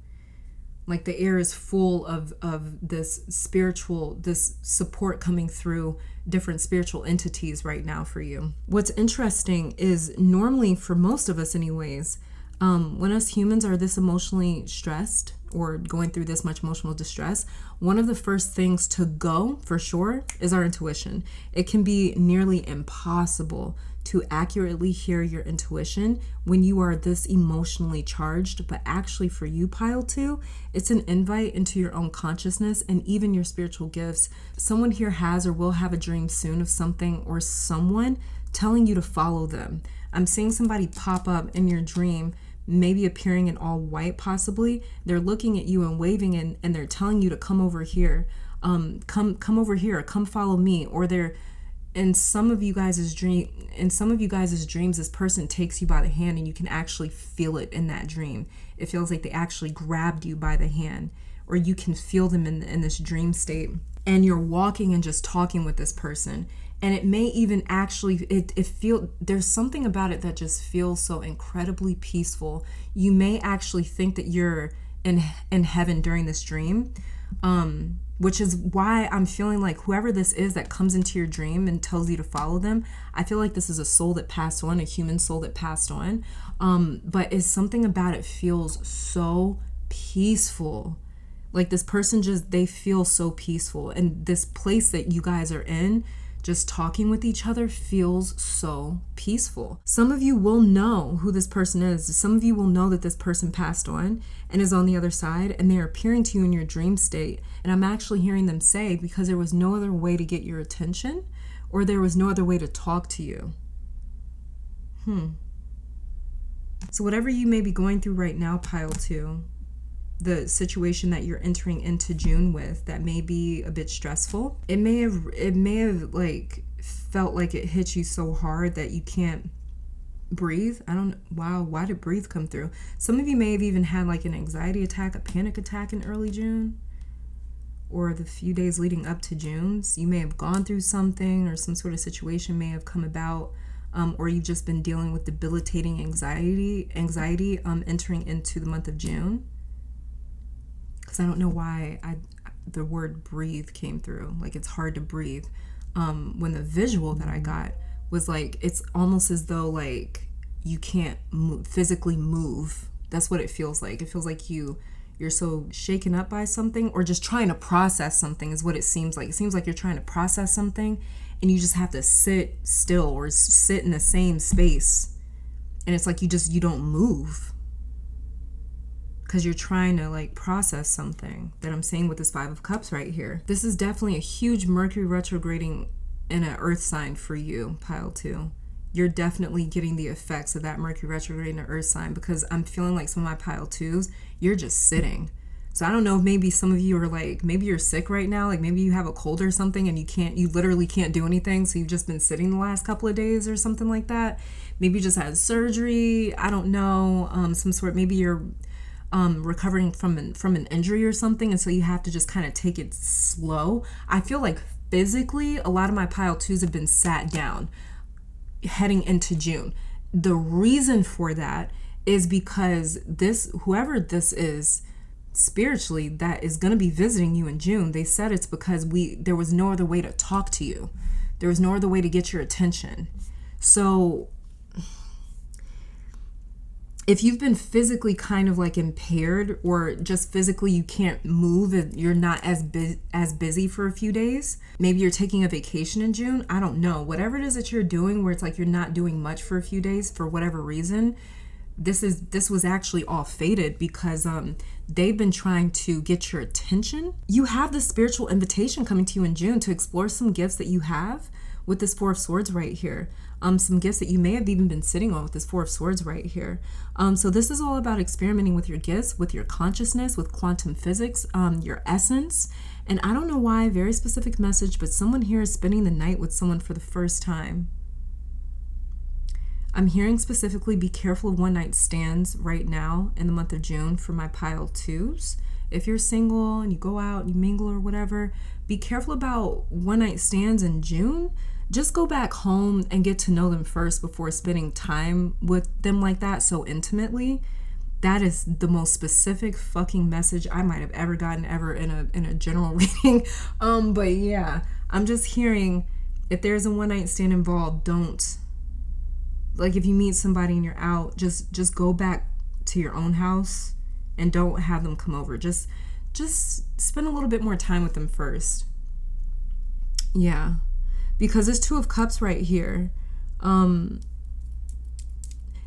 Like the air is full of this spiritual, this support coming through different spiritual entities right now for you. What's interesting is normally for most of us anyways, when us humans are this emotionally stressed or going through this much emotional distress, one of the first things to go for sure is our intuition. It can be nearly impossible to accurately hear your intuition when you are this emotionally charged, but actually for you, pile 2, it's an invite into your own consciousness and even your spiritual gifts. Someone here has or will have a dream soon of something or someone telling you to follow them. I'm seeing somebody pop up in your dream, maybe appearing in all white possibly. They're looking at you and waving, and they're telling you to come over here. Come over here, come follow me. Or they're in some of you guys' dreams, this person takes you by the hand, and you can actually feel it in that dream. It feels like they actually grabbed you by the hand, or you can feel them in this dream state, and you're walking and just talking with this person. And it may even actually, there's something about it that just feels so incredibly peaceful. You may actually think that you're in heaven during this dream, which is why I'm feeling like whoever this is that comes into your dream and tells you to follow them, I feel like this is a soul that passed on, a human soul that passed on. But it's something about it feels so peaceful. Like this person they feel so peaceful. And this place that you guys are in, just talking with each other, feels so peaceful. Some of you will know who this person is. Some of you will know that this person passed on and is on the other side, and they're appearing to you in your dream state. And I'm actually hearing them say, because there was no other way to get your attention, or there was no other way to talk to you. So whatever you may be going through right now, pile 2, the situation that you're entering into June with that may be a bit stressful. It may have like felt like it hit you so hard that you can't breathe. Why did breathe come through? Some of you may have even had like an anxiety attack, a panic attack in early June, or the few days leading up to June's. You may have gone through something, or some sort of situation may have come about, or you've just been dealing with debilitating anxiety entering into the month of June. Because I don't know why the word breathe came through. Like, it's hard to breathe. When the visual that I got was like, it's almost as though like you can't physically move. That's what it feels like. It feels like you're so shaken up by something, or just trying to process something is what it seems like. It seems like you're trying to process something, and you just have to sit still or sit in the same space. And it's like you don't move, because you're trying to like process something that I'm seeing with this 5 of Cups right here. This is definitely a huge Mercury retrograding in an earth sign for you, pile 2. You're definitely getting the effects of that Mercury retrograde in an earth sign, because I'm feeling like some of my pile 2s, you're just sitting. So I don't know if maybe some of you are like, maybe you're sick right now, like maybe you have a cold or something, and you literally can't do anything, so you've just been sitting the last couple of days or something like that. Maybe you just had surgery, I don't know, maybe you're recovering from an injury or something, and so you have to just kind of take it slow. I feel like physically a lot of my pile 2s have been sat down heading into June. The reason for that is because whoever this is spiritually that is going to be visiting you in June, they said it's because there was no other way to talk to you. There was no other way to get your attention. So if you've been physically kind of like impaired, or just physically you can't move, you're not as busy for a few days, maybe you're taking a vacation in June, I don't know. Whatever it is that you're doing where it's like you're not doing much for a few days for whatever reason, this was actually all fated, because they've been trying to get your attention. You have this spiritual invitation coming to you in June to explore some gifts that you have with this 4 of Swords right here. Some gifts that you may have even been sitting on with this 4 of Swords right here. So this is all about experimenting with your gifts, with your consciousness, with quantum physics, your essence. And I don't know why, very specific message, but someone here is spending the night with someone for the first time. I'm hearing specifically, be careful of one-night stands right now in the month of June for my pile 2s. If you're single and you go out and you mingle or whatever, be careful about one-night stands in June. Just go back home and get to know them first before spending time with them like that so intimately. That is the most specific fucking message I might have ever gotten ever in a general reading. But yeah, I'm just hearing, if there's a one-night stand involved, don't, like, if you meet somebody and you're out, just go back to your own house and don't have them come over. Just spend a little bit more time with them first. Yeah. Because this 2 of Cups right here, and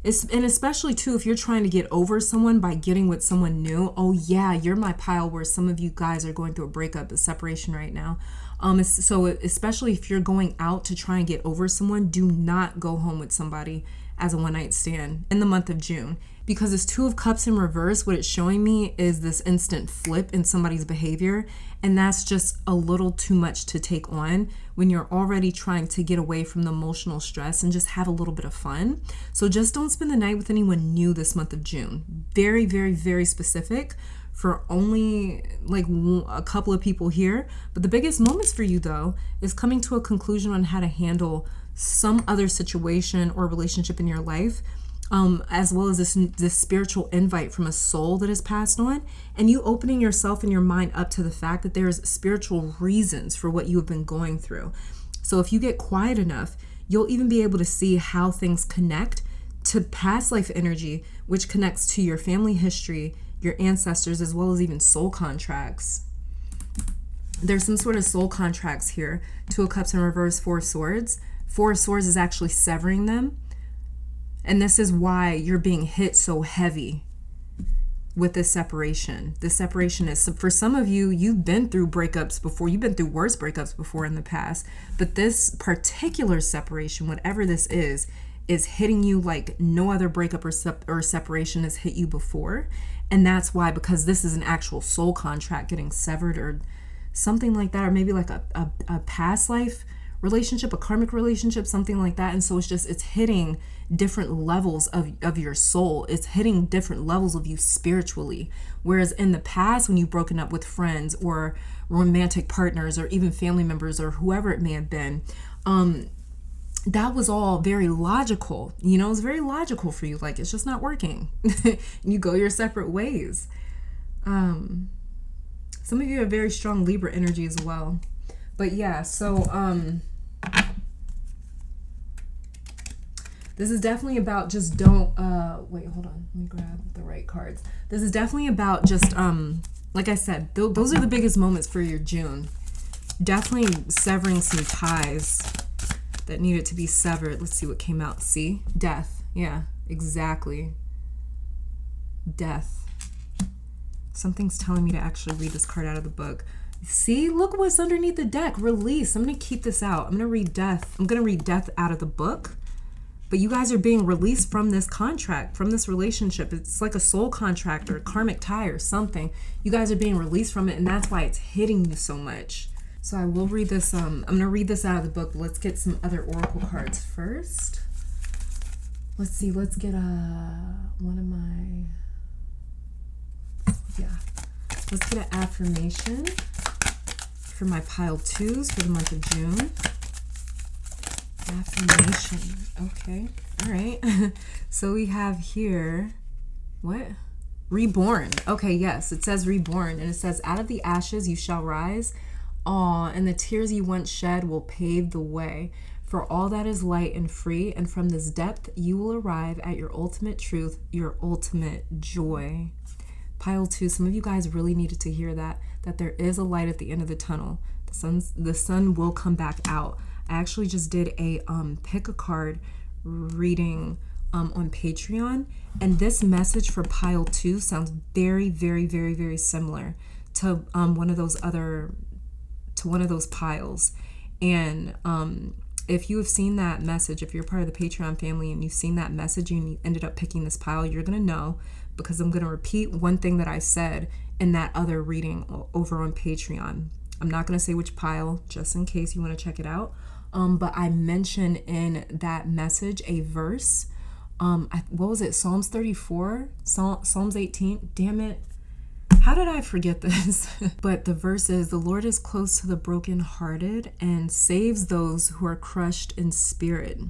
especially too, if you're trying to get over someone by getting with someone new. Oh yeah, you're my pile where some of you guys are going through a breakup, a separation right now. So especially if you're going out to try and get over someone, do not go home with somebody as a one-night stand in the month of June. Because this Two of Cups in reverse, what it's showing me is this instant flip in somebody's behavior. And that's just a little too much to take on when you're already trying to get away from the emotional stress and just have a little bit of fun. So just don't spend the night with anyone new this month of June. Very, very, very specific for only like a couple of people here. But the biggest moments for you, though, is coming to a conclusion on how to handle some other situation or relationship in your life, as well as this spiritual invite from a soul that has passed on, and you opening yourself and your mind up to the fact that there's spiritual reasons for what you have been going through. So if you get quiet enough, you'll even be able to see how things connect to past life energy, which connects to your family history, your ancestors, as well as even soul contracts. There's some sort of soul contracts here. Two of Cups in reverse, Four of Swords. Four of Swords is actually severing them. And this is why you're being hit so heavy with this separation. This separation is, for some of you, you've been through breakups before. You've been through worse breakups before in the past. But this particular separation, whatever this is hitting you like no other breakup or separation has hit you before. And that's why, because this is an actual soul contract getting severed or something like that, or maybe like a past life relationship, a karmic relationship, something like that. And so it's hitting different levels of your soul. It's hitting different levels of you spiritually. Whereas in the past, when you've broken up with friends or romantic partners or even family members or whoever it may have been, that was all very logical. You know, it's very logical for you. Like, it's just not working. You go your separate ways. Some of you have very strong Libra energy as well. But yeah, so this is definitely about just don't, wait, hold on. Let me grab the right cards. This is definitely about just, like I said, those are the biggest moments for your June. Definitely severing some ties that needed to be severed. Let's see what came out. See? Death. Yeah, exactly. Death. Something's telling me to actually read this card out of the book. See, look what's underneath the deck. Release. I'm going to keep this out. I'm going to read death. I'm going to read death out of the book. But you guys are being released from this contract, from this relationship. It's like a soul contract or a karmic tie or something. You guys are being released from it, and that's why it's hitting you so much. So I will read this. I'm going to read this out of the book. Let's get some other oracle cards first. Let's see. Let's get one of my... Yeah. Let's get an affirmation for my pile twos for the month of June. Affirmation. Okay. All right. So we have here, what? Reborn. Okay, yes. It says reborn. And it says, out of the ashes you shall rise. Aw, and the tears you once shed will pave the way for all that is light and free. And from this depth you will arrive at your ultimate truth, your ultimate joy. Pile 2, some of you guys really needed to hear that there is a light at the end of the tunnel. The sun will come back out. I actually just did a pick a card reading on Patreon, and this message for pile 2 sounds very, very, very, very similar to one of those piles. And if you have seen that message, if you're part of the Patreon family and you've seen that message and you ended up picking this pile, you're gonna know, because I'm gonna repeat one thing that I said in that other reading over on Patreon. I'm not gonna say which pile, just in case you want to check it out. But I mentioned in that message a verse. What was it? Psalms 34? Psalms 18? Damn it. How did I forget this? But the verse is, the Lord is close to the brokenhearted and saves those who are crushed in spirit.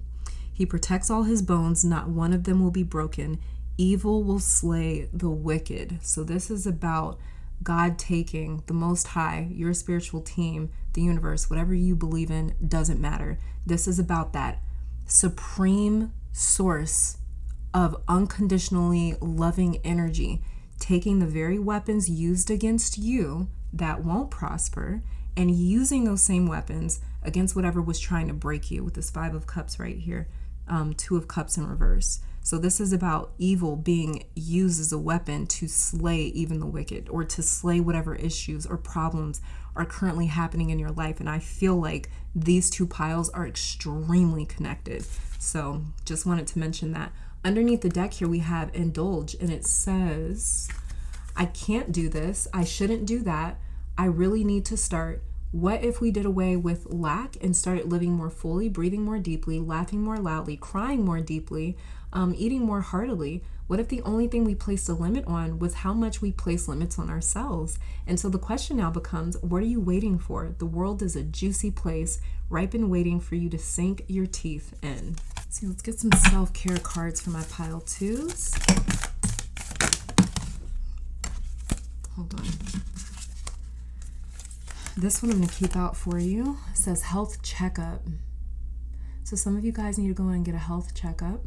He protects all his bones. Not one of them will be broken. Evil will slay the wicked. So this is about God taking the Most High, your spiritual team, the universe, whatever you believe in, doesn't matter. This is about that supreme source of unconditionally loving energy, taking the very weapons used against you that won't prosper and using those same weapons against whatever was trying to break you, with this 5 of Cups right here, 2 of Cups in reverse. So this is about evil being used as a weapon to slay even the wicked, or to slay whatever issues or problems are currently happening in your life. And I feel like these two piles are extremely connected. So just wanted to mention that. Underneath the deck here we have indulge, and it says, I can't do this. I shouldn't do that. I really need to start. What if we did away with lack and started living more fully, breathing more deeply, laughing more loudly, crying more deeply, eating more heartily? What if the only thing we placed a limit on was how much we place limits on ourselves? And so the question now becomes, what are you waiting for? The world is a juicy place, ripe and waiting for you to sink your teeth in. So let's get some self-care cards for my pile twos. Hold on. This one I'm going to keep out for you. It says health checkup. So some of you guys need to go and get a health checkup.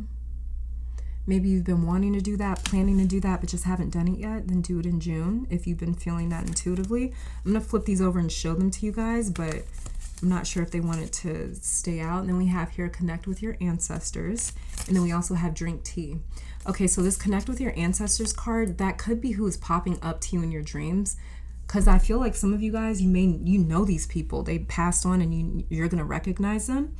Maybe you've been wanting to do that, planning to do that, but just haven't done it yet. Then do it in June if you've been feeling that intuitively. I'm going to flip these over and show them to you guys, but I'm not sure if they want it to stay out. And then we have here connect with your ancestors. And then we also have drink tea. Okay, so this connect with your ancestors card, that could be who is popping up to you in your dreams. Because I feel like some of you guys, you know these people. They passed on and you're going to recognize them.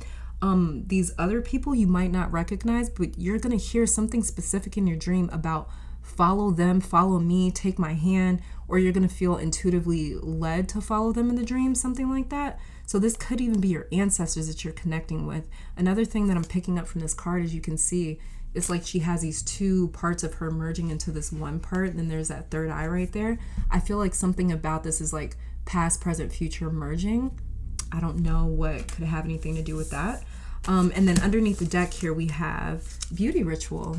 These other people you might not recognize, but you're going to hear something specific in your dream about follow them, follow me, take my hand, or you're going to feel intuitively led to follow them in the dream, something like that. So this could even be your ancestors that you're connecting with. Another thing that I'm picking up from this card, as you can see, it's like she has these two parts of her merging into this one part. And then there's that third eye right there. I feel like something about this is like past, present, future merging. I don't know what could have anything to do with that. And then underneath the deck here, we have beauty ritual.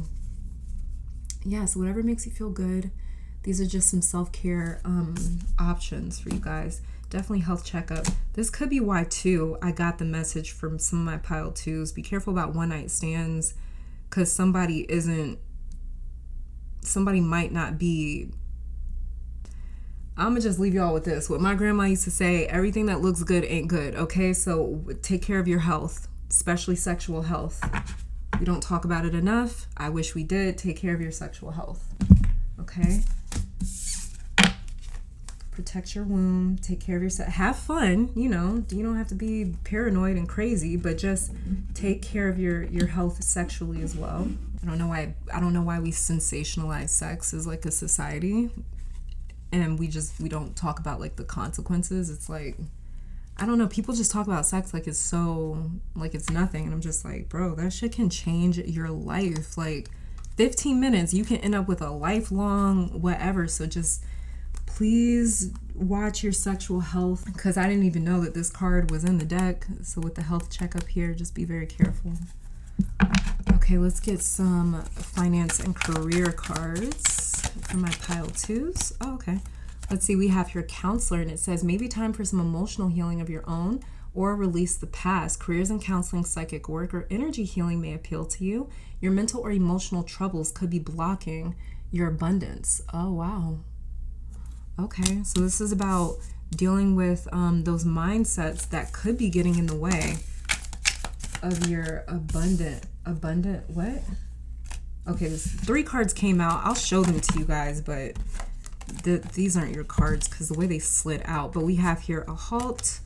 Yeah, so whatever makes you feel good. These are just some self-care options for you guys. Definitely health checkup. This could be why, too, I got the message from some of my pile twos. Be careful about one-night stands. Because somebody might not be, I'm going to just leave y'all with this. What my grandma used to say, everything that looks good ain't good, okay? So take care of your health, especially sexual health. We don't talk about it enough. I wish we did. Take care of your sexual health, okay? Protect your womb, take care of yourself, have fun, you don't have to be paranoid and crazy, but just take care of your health sexually as well. I don't know why we sensationalize sex as like a society, and we don't talk about like the consequences. It's like, I don't know, people just talk about sex like it's nothing, and I'm just like, bro, that shit can change your life. Like 15 minutes, you can end up with a lifelong whatever. So just please watch your sexual health, because I didn't even know that this card was in the deck. So with the health checkup here, just be very careful. Okay, let's get some finance and career cards for my pile twos. Oh, okay. Let's see, we have here counselor, and it says maybe time for some emotional healing of your own or release the past. Careers in counseling, psychic work, or energy healing may appeal to you. Your mental or emotional troubles could be blocking your abundance. Oh, wow. Okay, so this is about dealing with those mindsets that could be getting in the way of your abundant what? Okay, this 3 cards came out. I'll show them to you guys, but these aren't your cards because the way they slid out. But we have here a halt.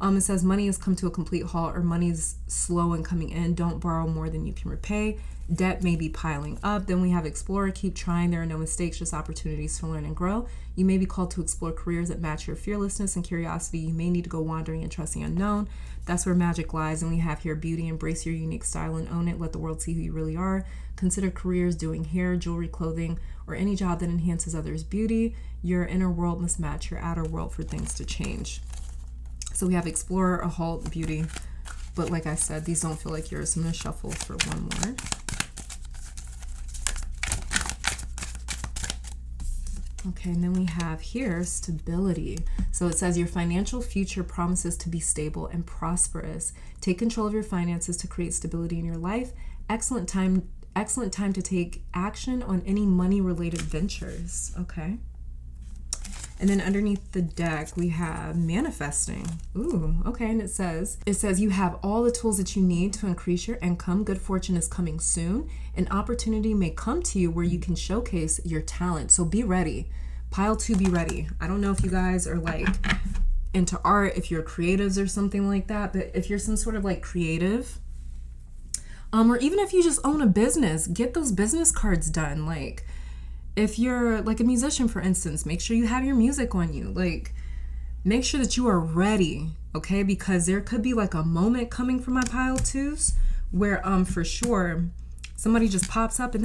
It says money has come to a complete halt, or money's slow in coming in. Don't borrow more than you can repay. Debt may be piling up. Then we have explorer. Keep trying. There are no mistakes, just opportunities to learn and grow. You may be called to explore careers that match your fearlessness and curiosity. You may need to go wandering and trust the unknown. That's where magic lies. And we have here beauty. Embrace your unique style and own it. Let the world see who you really are. Consider careers doing hair, jewelry, clothing, or any job that enhances others' beauty. Your inner world must match your outer world for things to change. So we have explorer, a halt, beauty. But like I said, these don't feel like yours. So I'm going to shuffle for one more. Okay, and then we have here stability. So it says your financial future promises to be stable and prosperous. Take control of your finances to create stability in your life. Excellent time to take action on any money-related ventures. Okay. And then underneath the deck, we have manifesting. Ooh, okay. And it says, you have all the tools that you need to increase your income. Good fortune is coming soon. An opportunity may come to you where you can showcase your talent. So be ready. Pile 2, be ready. I don't know if you guys are like into art, if you're creatives or something like that, but if you're some sort of like creative, or even if you just own a business, get those business cards done. Like if you're like a musician, for instance, make sure you have your music on you. Like make sure that you are ready, okay? Because there could be like a moment coming from my pile 2s where for sure somebody just pops up and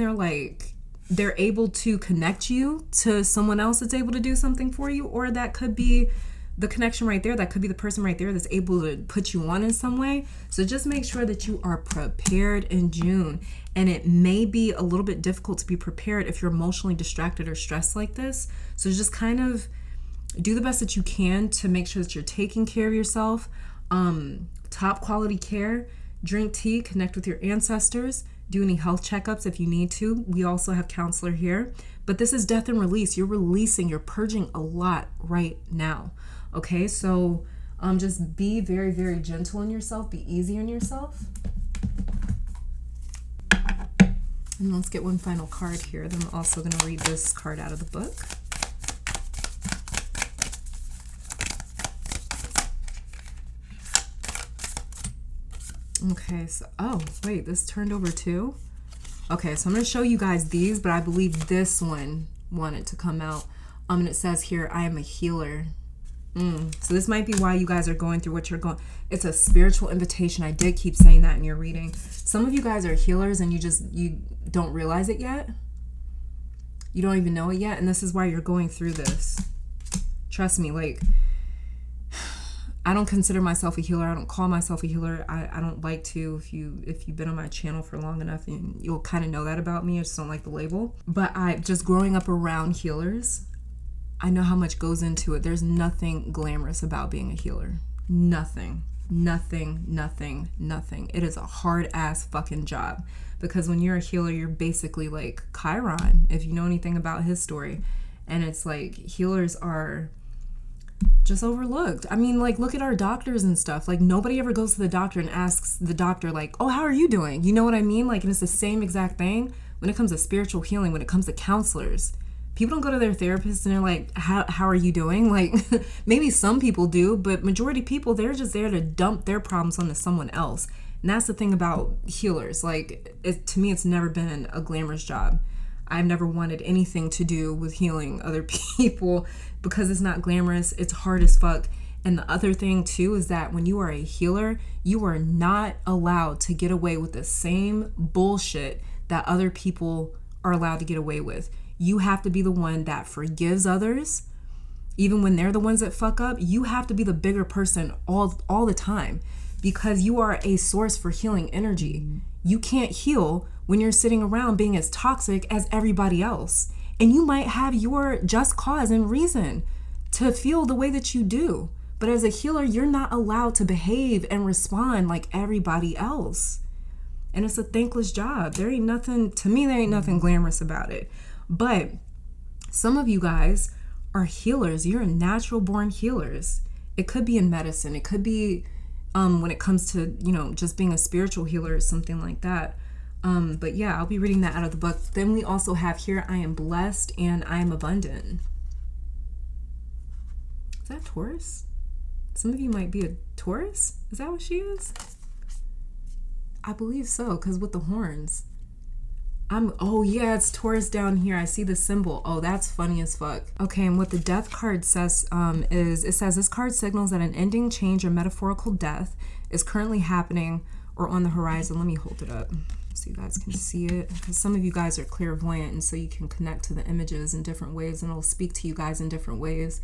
they're able to connect you to someone else that's able to do something for you, or that could be the connection right there. That could be the person right there that's able to put you on in some way. So just make sure that you are prepared in June. And it may be a little bit difficult to be prepared if you're emotionally distracted or stressed like this. So just kind of do the best that you can to make sure that you're taking care of yourself. Top quality care, drink tea, connect with your ancestors, do any health checkups if you need to. We also have counselor here. But this is death and release. You're releasing, you're purging a lot right now. Okay, so just be very, very gentle on yourself. Be easy on yourself. And let's get one final card here. Then I'm also going to read this card out of the book. Okay, so, oh, wait, this turned over too? Okay, so I'm going to show you guys these, but I believe this one wanted to come out. And it says here, I am a healer. So this might be why you guys are going through what you're going. It's a spiritual invitation. I did keep saying that in your reading. Some of you guys are healers and you don't realize it yet. You don't even know it yet. And this is why you're going through this. Trust me, like, I don't consider myself a healer. I don't call myself a healer. I don't like to. If you've been on my channel for long enough, you'll kind of know that about me. I just don't like the label. But just growing up around healers, I know how much goes into it. There's nothing glamorous about being a healer. Nothing. It is a hard ass fucking job, because when you're a healer, you're basically like Chiron, if you know anything about his story. And it's like healers are just overlooked. I mean, like, look at our doctors and stuff. Like, nobody ever goes to the doctor and asks the doctor, like, oh, how are you doing? You know what I mean? Like, and it's the same exact thing when it comes to spiritual healing, when it comes to counselors. People don't go to their therapist and they're like, how are you doing? Like, maybe some people do, but majority of people, they're just there to dump their problems onto someone else. And that's the thing about healers. Like, to me, it's never been a glamorous job. I've never wanted anything to do with healing other people because it's not glamorous. It's hard as fuck. And the other thing too is that when you are a healer, you are not allowed to get away with the same bullshit that other people are allowed to get away with. You have to be the one that forgives others. Even when they're the ones that fuck up, you have to be the bigger person all the time, because you are a source for healing energy. You can't heal when you're sitting around being as toxic as everybody else. And you might have your just cause and reason to feel the way that you do. But as a healer, you're not allowed to behave and respond like everybody else. And it's a thankless job. There ain't nothing glamorous about it. But some of you guys are healers. You're natural born healers. It could be in medicine. It could be when it comes to, just being a spiritual healer or something like that. But yeah, I'll be reading that out of the book. Then we also have here, I am blessed and I am abundant. Is that Taurus? Some of you might be a Taurus. Is that what she is? I believe so, because with the horns. Oh yeah, it's Taurus down here. I see the symbol. Oh, that's funny as fuck. Okay, and what the death card says is, it says this card signals that an ending, change, or metaphorical death is currently happening or on the horizon. Let me hold it up so you guys can see it, because some of you guys are clairvoyant, and so you can connect to the images in different ways, and it'll speak to you guys in different ways,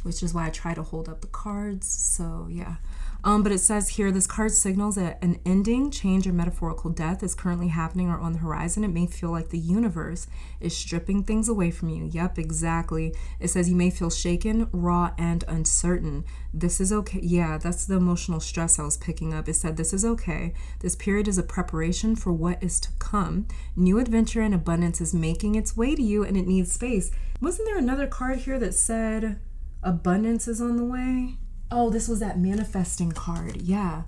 which is why I try to hold up the cards. So yeah. But it says here, this card signals that an ending, change, or metaphorical death is currently happening or on the horizon. It may feel like the universe is stripping things away from you. Yep, exactly. It says you may feel shaken, raw, and uncertain. This is okay. Yeah, that's the emotional stress I was picking up. It said this is okay. This period is a preparation for what is to come. New adventure and abundance is making its way to you, and it needs space. Wasn't there another card here that said Abundance is on the way. Oh, this was that manifesting card. Yeah.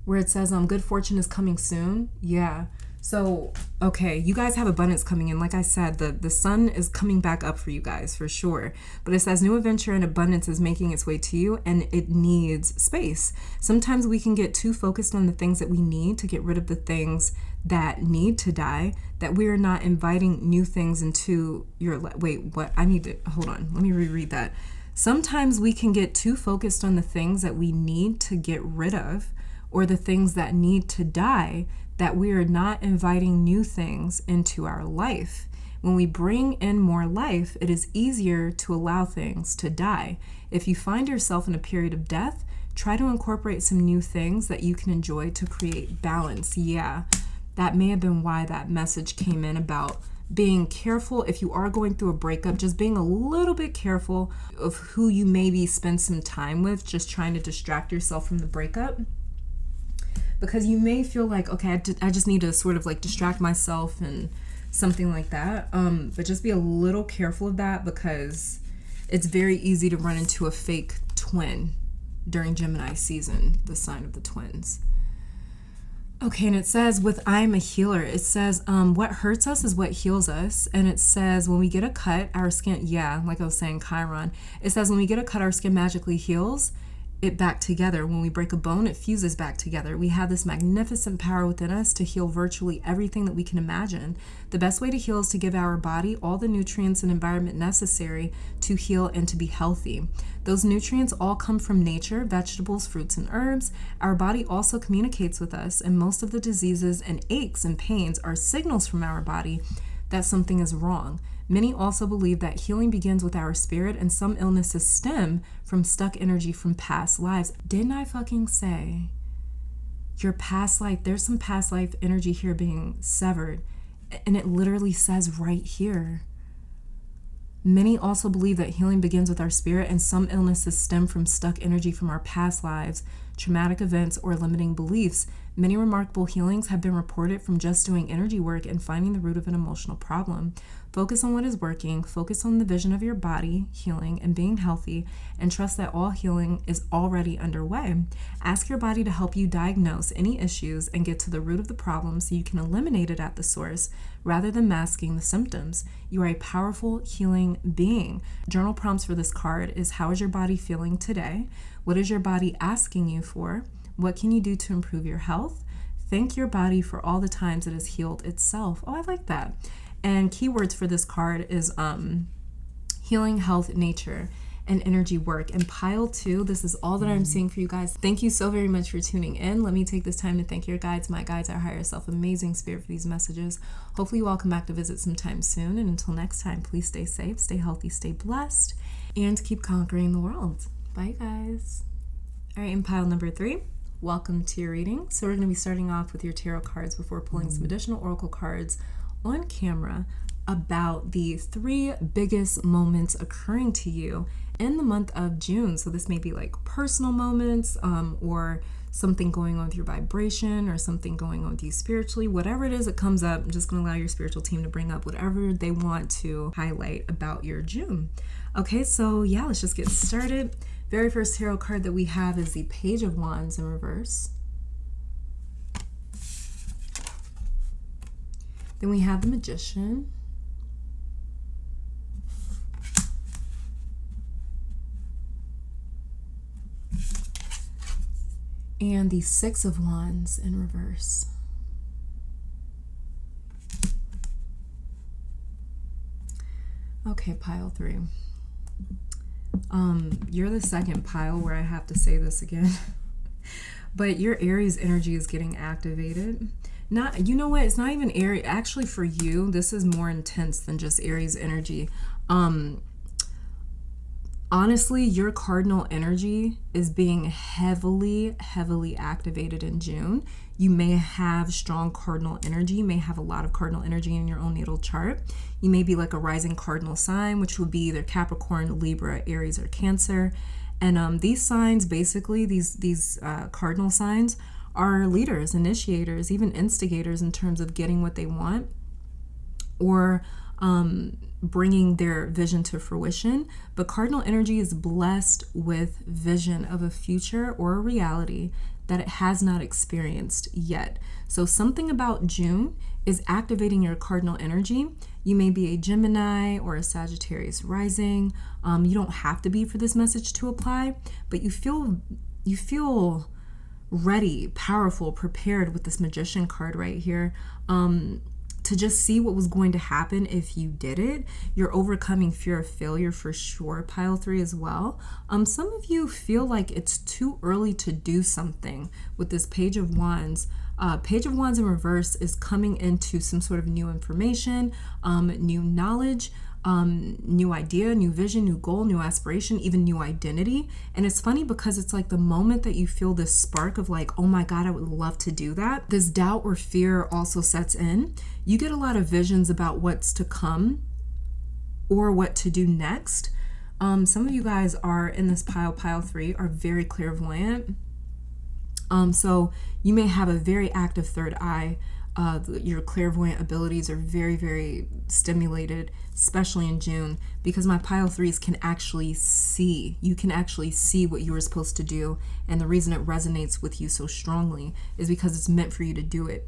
Where it says, good fortune is coming soon. Yeah. So, okay, you guys have abundance coming in. Like I said, the sun is coming back up for you guys for sure. But it says new adventure and abundance is making its way to you, and it needs space. Sometimes we can get too focused on the things that we need to get rid of the things that need to die, that we are not inviting new things into your wait, what? I need to hold on. Let me reread that. Sometimes we can get too focused on the things that we need to get rid of, or the things that need to die, that we are not inviting new things into our life. When we bring in more life, it is easier to allow things to die. If you find yourself in a period of death, try to incorporate some new things that you can enjoy to create balance. Yeah, that may have been why that message came in about being careful if you are going through a breakup, just being a little bit careful of who you maybe spend some time with, just trying to distract yourself from the breakup. Because you may feel like, okay, I just need to sort of like distract myself and something like that. But just be a little careful of that, because it's very easy to run into a fake twin during Gemini season, the sign of the twins. Okay, and it says with I'm a healer, it says what hurts us is what heals us. And it says when we get a cut, our skin, yeah, like I was saying, Chiron. It says when we get a cut, our skin magically heals it back together. When we break a bone, it fuses back together. We have this magnificent power within us to heal virtually everything that we can imagine. The best way to heal is to give our body all the nutrients and environment necessary to heal and to be healthy. Those nutrients all come from nature, vegetables, fruits, and herbs. Our body also communicates with us, and most of the diseases and aches and pains are signals from our body that something is wrong. Many also believe that healing begins with our spirit, and some illnesses stem from stuck energy from past lives. Didn't I fucking say your past life? There's some past life energy here being severed, and it literally says right here. Many also believe that healing begins with our spirit, and some illnesses stem from stuck energy from our past lives, traumatic events, or limiting beliefs. Many remarkable healings have been reported from just doing energy work and finding the root of an emotional problem. Focus on what is working, focus on the vision of your body, healing, and being healthy, and trust that all healing is already underway. Ask your body to help you diagnose any issues and get to the root of the problem so you can eliminate it at the source rather than masking the symptoms. You are a powerful healing being. Journal prompts for this card is: how is your body feeling today? What is your body asking you for? What can you do to improve your health? Thank your body for all the times it has healed itself. Oh, I like that. And keywords for this card is healing, health, nature, and energy work. And pile 2, this is all that I'm seeing for you guys. Thank you so very much for tuning in. Let me take this time to thank your guides, my guides, our higher self, amazing spirit, for these messages. Hopefully you all come back to visit sometime soon. And until next time, please stay safe, stay healthy, stay blessed, and keep conquering the world. Bye, guys. All right, and pile number 3. Welcome to your reading. So we're going to be starting off with your tarot cards before pulling some additional oracle cards on camera about the 3 biggest moments occurring to you in the month of June. So this may be like personal moments or something going on with your vibration or something going on with you spiritually. Whatever it is that comes up, I'm just going to allow your spiritual team to bring up whatever they want to highlight about your June. Okay, so yeah, let's just get started. Very first tarot card that we have is the Page of Wands in reverse. Then we have the Magician. And the Six of Wands in reverse. Okay, pile 3. You're the second pile where I have to say this again. But your Aries energy is getting activated. Not, you know what? It's not even Aries. Actually, for you, this is more intense than just Aries energy. Honestly, your cardinal energy is being heavily activated in June. You may have strong cardinal energy. You may have a lot of cardinal energy in your own natal chart. You may be like a rising cardinal sign, which would be either Capricorn, Libra, Aries, or Cancer. And these signs, basically, these cardinal signs are leaders, initiators, even instigators in terms of getting what they want, or bringing their vision to fruition, but cardinal energy is blessed with vision of a future or a reality that it has not experienced yet. So something about June is activating your cardinal energy. You may be a Gemini or a Sagittarius rising. You don't have to be for this message to apply, but you feel ready, powerful, prepared with this Magician card right here. To just see what was going to happen if you did it. You're overcoming fear of failure for sure, pile 3 as well. Some of you feel like it's too early to do something with this Page of Wands. Page of Wands in reverse is coming into some sort of new information, new knowledge, new idea, new vision, new goal, new aspiration, even new identity. And it's funny because it's like the moment that you feel this spark of like, oh my God, I would love to do that, this doubt or fear also sets in. You get a lot of visions about what's to come or what to do next. Some of you guys are in this pile 3, are very clairvoyant. So you may have a very active third eye. Your clairvoyant abilities are very, very stimulated, especially in June, because my pile 3s can actually see. You can actually see what you were supposed to do. And the reason it resonates with you so strongly is because it's meant for you to do it.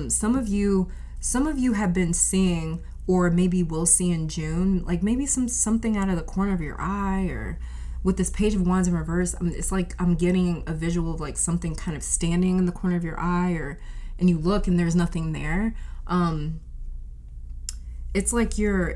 Some of you have been seeing, or maybe will see in June, like maybe something out of the corner of your eye, or with this Page of Wands in reverse, it's like I'm getting a visual of like something kind of standing in the corner of your eye, and you look and there's nothing there. It's like your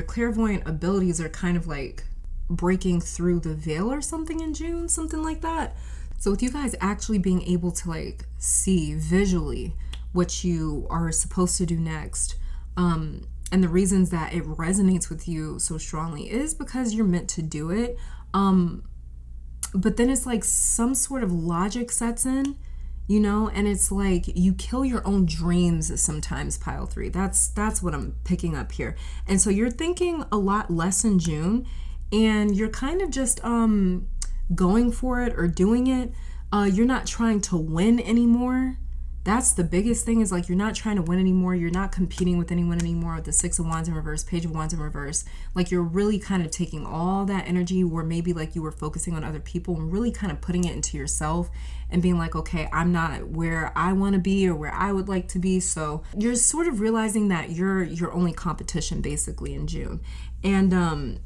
clairvoyant abilities are kind of like breaking through the veil or something in June, something like that. So with you guys actually being able to like see visually what you are supposed to do next, and the reasons that it resonates with you so strongly is because you're meant to do it. But then it's like some sort of logic sets in, you know, and it's like you kill your own dreams sometimes, pile 3. That's what I'm picking up here. And so you're thinking a lot less in June, and you're kind of just going for it or doing it. You're not trying to win anymore. That's the biggest thing, is like you're not trying to win anymore. You're not competing with anyone anymore with the 6 of Wands in reverse, Page of Wands in reverse. Like you're really kind of taking all that energy where maybe like you were focusing on other people and really kind of putting it into yourself and being like, okay, I'm not where I want to be or where I would like to be. So you're sort of realizing that you're your only competition basically in June. And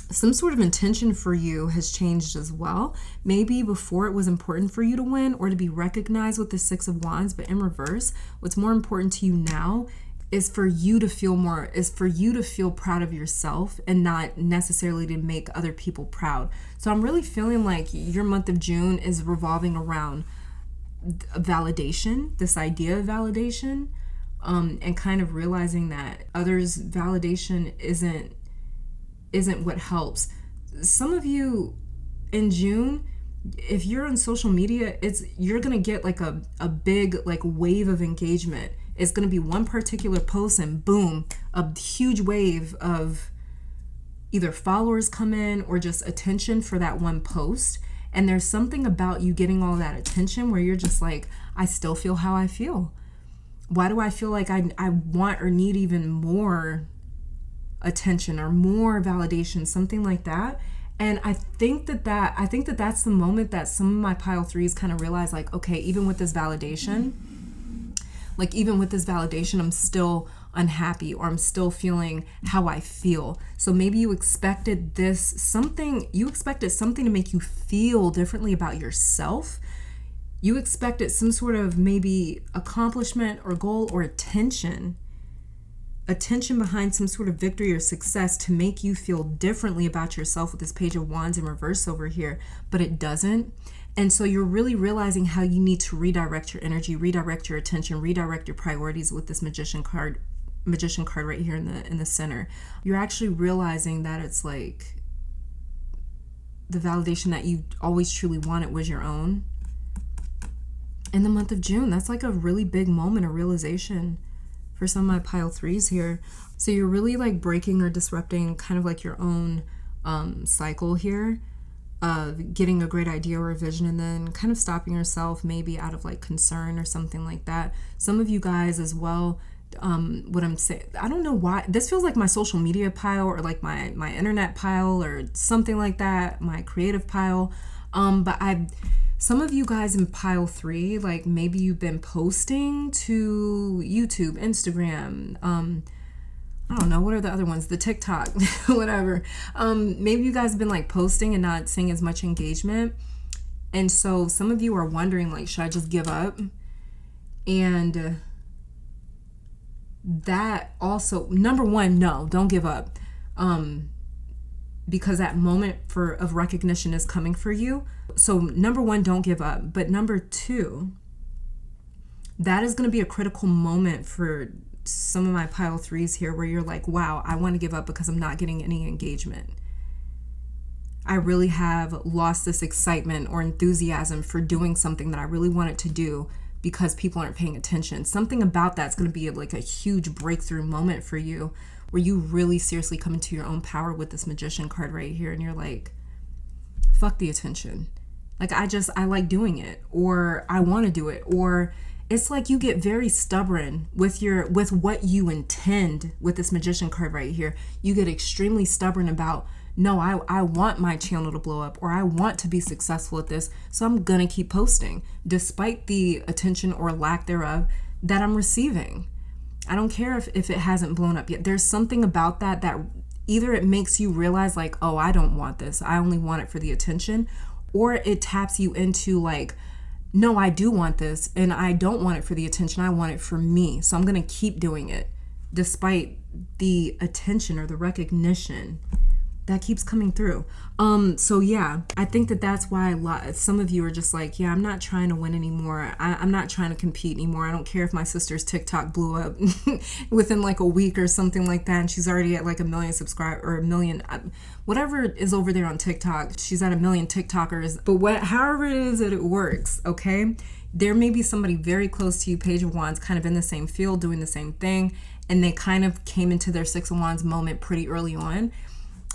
some sort of intention for you has changed as well. Maybe before it was important for you to win or to be recognized with the 6 of Wands, but in reverse, what's more important to you now is for you to feel proud of yourself and not necessarily to make other people proud. So I'm really feeling like your month of June is revolving around validation, this idea of validation, and kind of realizing that others' validation isn't what helps. Some of you in June, if you're on social media, you're gonna get like a big like wave of engagement. It's gonna be one particular post and boom, a huge wave of either followers come in or just attention for that one post. And there's something about you getting all that attention where you're just like, I still feel how I feel. Why do I feel like I want or need even more attention or more validation, something like that? And I think that that's the moment that some of my pile 3s kind of realize, like, okay, even with this validation, I'm still unhappy, or I'm still feeling how I feel. So maybe you expected something to make you feel differently about yourself. You expected some sort of maybe accomplishment or goal or attention behind some sort of victory or success to make you feel differently about yourself with this Page of Wands in reverse over here, but it doesn't. And so you're really realizing how you need to redirect your energy, redirect your attention, redirect your priorities with this Magician card right here in the center. You're actually realizing that it's like the validation that you always truly wanted was your own. In the month of June, that's like a really big moment of realization for some of my pile 3s here. So you're really like breaking or disrupting kind of like your own cycle here of getting a great idea or a vision and then kind of stopping yourself maybe out of like concern or something like that. Some of you guys as well what I'm saying. I don't know why this feels like my social media pile or like my internet pile or something like that, my creative pile. But some of you guys in pile 3, like maybe you've been posting to YouTube, Instagram, I don't know, what are the other ones? The TikTok, whatever. Maybe you guys have been like posting and not seeing as much engagement. And so some of you are wondering, like, should I just give up? And that also, number one, no, don't give up. Because that moment of recognition is coming for you. So number one, don't give up. But number 2, that is going to be a critical moment for some of my pile 3s here where you're like, wow, I want to give up because I'm not getting any engagement. I really have lost this excitement or enthusiasm for doing something that I really wanted to do because people aren't paying attention. Something about that's going to be like a huge breakthrough moment for you where you really seriously come into your own power with this Magician card right here. And you're like, fuck the attention. Like, I like doing it, or I want to do it, or it's like you get very stubborn with what you intend with this Magician card right here. You get extremely stubborn about, no, I want my channel to blow up, or I want to be successful at this, so I'm gonna keep posting despite the attention or lack thereof that I'm receiving. I don't care if it hasn't blown up yet. There's something about that either it makes you realize like, oh, I don't want this, I only want it for the attention, or it taps you into like, no, I do want this, and I don't want it for the attention, I want it for me, so I'm gonna keep doing it despite the attention or the recognition that keeps coming through. So yeah, I think that's why some of you are just like, yeah, I'm not trying to win anymore. I'm not trying to compete anymore. I don't care if my sister's TikTok blew up within like a week or something like that, and she's already at like 1 million subscribers, or 1 million, whatever is over there on TikTok. She's at 1 million TikTokers. But however it is that it works, okay? There may be somebody very close to you, Page of Wands, kind of in the same field, doing the same thing, and they kind of came into their 6 of Wands moment pretty early on.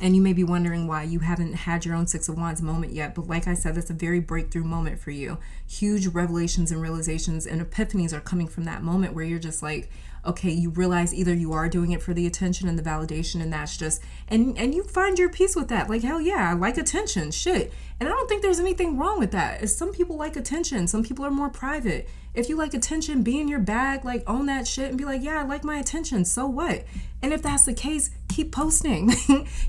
And you may be wondering why you haven't had your own 6 of Wands moment yet. But like I said, that's a very breakthrough moment for you. Huge revelations and realizations and epiphanies are coming from that moment where you're just like, okay, you realize either you are doing it for the attention and the validation, and that's just, and you find your peace with that. Like, hell yeah, I like attention, shit. And I don't think there's anything wrong with that. Some people like attention. Some people are more private. If you like attention, be in your bag, like own that shit and be like, yeah, I like my attention, so what? And if that's the case, keep posting,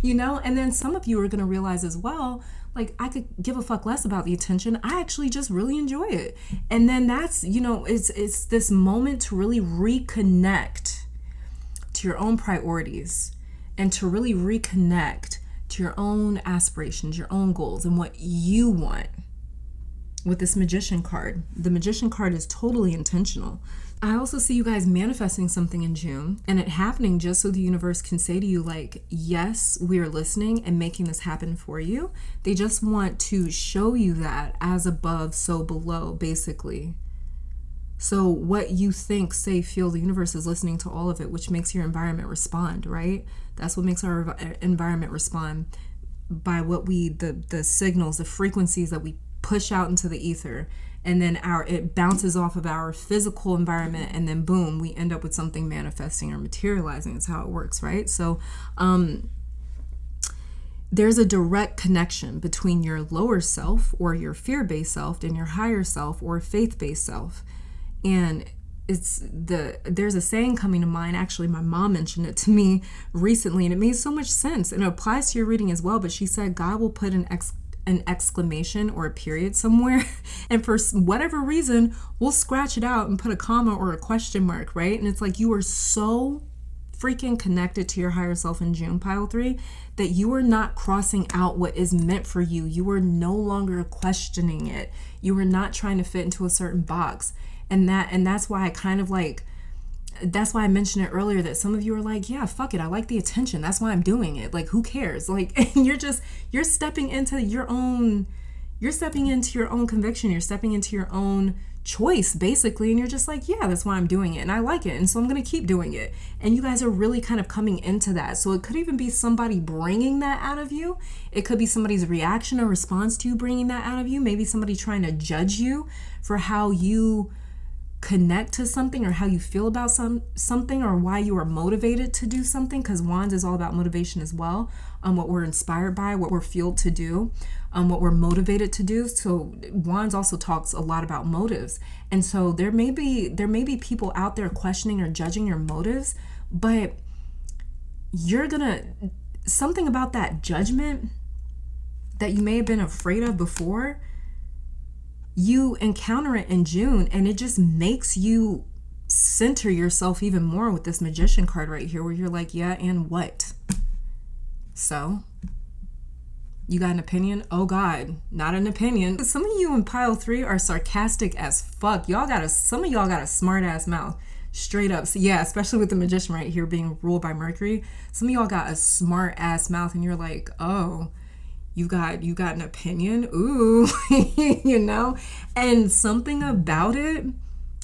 you know? And then some of you are gonna realize as well, like, I could give a fuck less about the attention. I actually just really enjoy it. And then that's, you know, it's this moment to really reconnect to your own priorities and to really reconnect to your own aspirations, your own goals, and what you want. With this Magician card, the Magician card is totally intentional. I also see you guys manifesting something in June, and it happening just so the universe can say to you, like, yes, we are listening and making this happen for you. They just want to show you that as above, so below, basically. So what you think, say, feel, the universe is listening to all of it, which makes your environment respond, right? That's what makes our environment respond, by what the signals, the frequencies that we push out into the ether, and then it bounces off of our physical environment, and then boom, we end up with something manifesting or materializing. It's how it works, right? So there's a direct connection between your lower self or your fear-based self and your higher self or faith-based self. And there's a saying coming to mind. Actually, my mom mentioned it to me recently, and it made so much sense, and it applies to your reading as well. But she said God will put an exclamation or a period somewhere, and for whatever reason we'll scratch it out and put a comma or a question mark, right? And it's like you are so freaking connected to your higher self in June, pile 3, that you are not crossing out what is meant for you. You are no longer questioning it. You are not trying to fit into a certain box, and that's why I kind of like, that's why I mentioned it earlier, that some of you are like, yeah, fuck it, I like the attention, that's why I'm doing it, like, who cares? Like, and you're stepping into your own conviction, you're stepping into your own choice, basically, and you're just like, yeah, that's why I'm doing it, and I like it, and so I'm gonna keep doing it. And you guys are really kind of coming into that. So it could even be somebody bringing that out of you. It could be somebody's reaction or response to you bringing that out of you. Maybe somebody trying to judge you for how you connect to something or how you feel about something or why you are motivated to do something, because Wands is all about motivation as well, what we're inspired by, what we're fueled to do, what we're motivated to do. So Wands also talks a lot about motives. And so there may be people out there questioning or judging your motives, but something about that judgment that you may have been afraid of before, you encounter it in June, and it just makes you center yourself even more with this Magician card right here, where you're like, yeah, and what? So, you got an opinion? Oh God, not an opinion. Some of you in pile 3 are sarcastic as fuck. Some of y'all got a smart ass mouth. Straight up. So yeah, especially with the Magician right here being ruled by Mercury. Some of y'all got a smart ass mouth, and you're like, oh, you got an opinion? Ooh, you know? And something about it,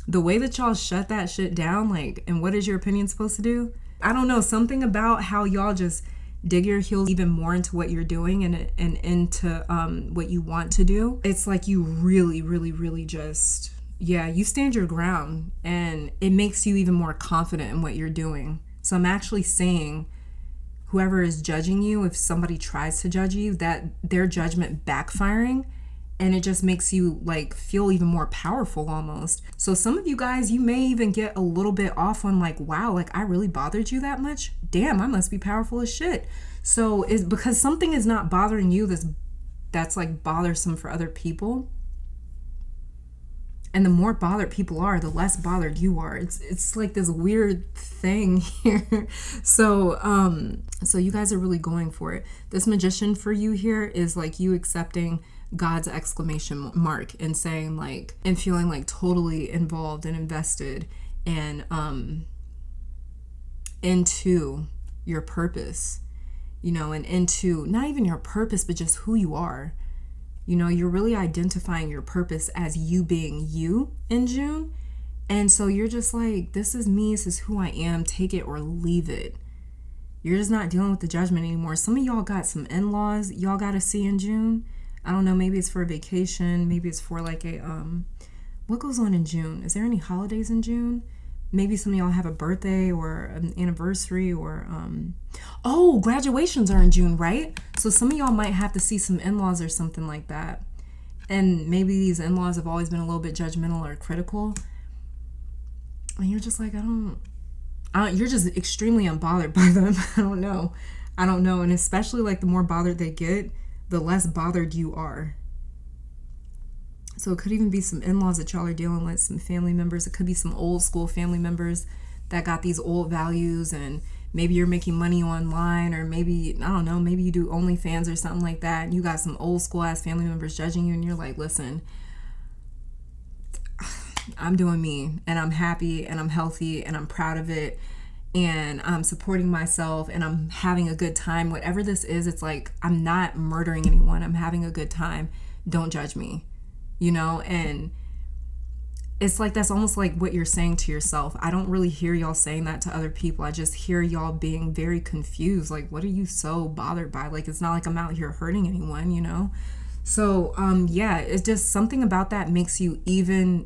the way that y'all shut that shit down, like, and what is your opinion supposed to do? I don't know, something about how y'all just dig your heels even more into what you're doing and into what you want to do. It's like you really, really, really just, yeah, you stand your ground, and it makes you even more confident in what you're doing. So I'm actually saying, whoever is judging you, if somebody tries to judge you, that their judgment backfiring, and it just makes you like feel even more powerful almost. So some of you guys, you may even get a little bit off on like, wow, like I really bothered you that much? Damn, I must be powerful as shit. So it's because something is not bothering you that's like bothersome for other people. And the more bothered people are, the less bothered you are. It's like this weird thing here. So you guys are really going for it. This Magician for you here is like you accepting God's exclamation mark and saying like, and feeling like totally involved and invested and into your purpose, you know, and into not even your purpose, but just who you are. You know, you're really identifying your purpose as you being you in June. And so you're just like, this is me, this is who I am, take it or leave it. You're just not dealing with the judgment anymore. Some of y'all got some in-laws y'all got to see in June. I don't know, maybe it's for a vacation, maybe it's for like a, what goes on in June? Is there any holidays in June? Maybe some of y'all have a birthday or an anniversary or, graduations are in June, right? So some of y'all might have to see some in-laws or something like that. And maybe these in-laws have always been a little bit judgmental or critical. And you're just like, you're just extremely unbothered by them. I don't know. And especially like the more bothered they get, the less bothered you are. So it could even be some in-laws that y'all are dealing with, some family members. It could be some old school family members that got these old values, and maybe you're making money online, or maybe, I don't know, maybe you do OnlyFans or something like that, and you got some old school ass family members judging you, and you're like, listen, I'm doing me, and I'm happy, and I'm healthy, and I'm proud of it, and I'm supporting myself, and I'm having a good time. Whatever this is, it's like, I'm not murdering anyone. I'm having a good time. Don't judge me. You know, and it's like that's almost like what you're saying to yourself. I don't really hear y'all saying that to other people. I just hear y'all being very confused. Like, what are you so bothered by? Like, it's not like I'm out here hurting anyone, you know? So, yeah, it's just something about that makes you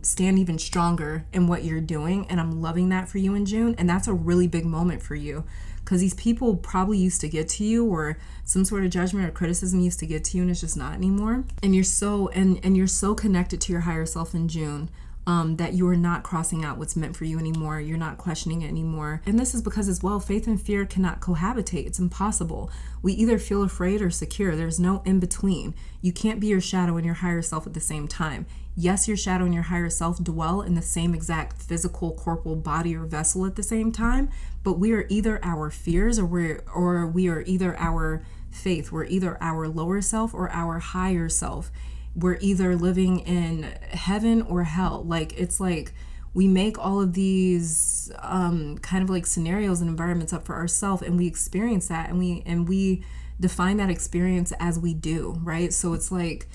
stand even stronger in what you're doing. And I'm loving that for you in June. And that's a really big moment for you, because these people probably used to get to you, or some sort of judgment or criticism used to get to you, and it's just not anymore. And you're so you're so connected to your higher self in June, that you are not crossing out what's meant for you anymore. You're not questioning it anymore. And this is because as well, faith and fear cannot cohabitate. It's impossible. We either feel afraid or secure. There's no in between. You can't be your shadow and your higher self at the same time. Yes, your shadow and your higher self dwell in the same exact physical, corporal body or vessel at the same time, but we are either our fears or we are either our faith. We're either our lower self or our higher self. We're either living in heaven or hell. Like, it's like we make all of these kind of like scenarios and environments up for ourselves, and we experience that, and we define that experience as we do, right? So it's like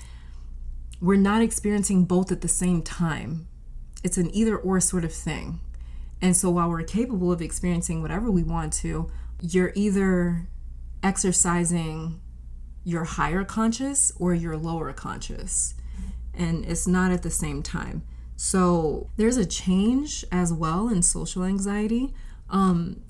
we're not experiencing both at the same time. It's an either or sort of thing. And so while we're capable of experiencing whatever we want to, you're either exercising your higher conscious or your lower conscious. And it's not at the same time. So there's a change as well in social anxiety. Again,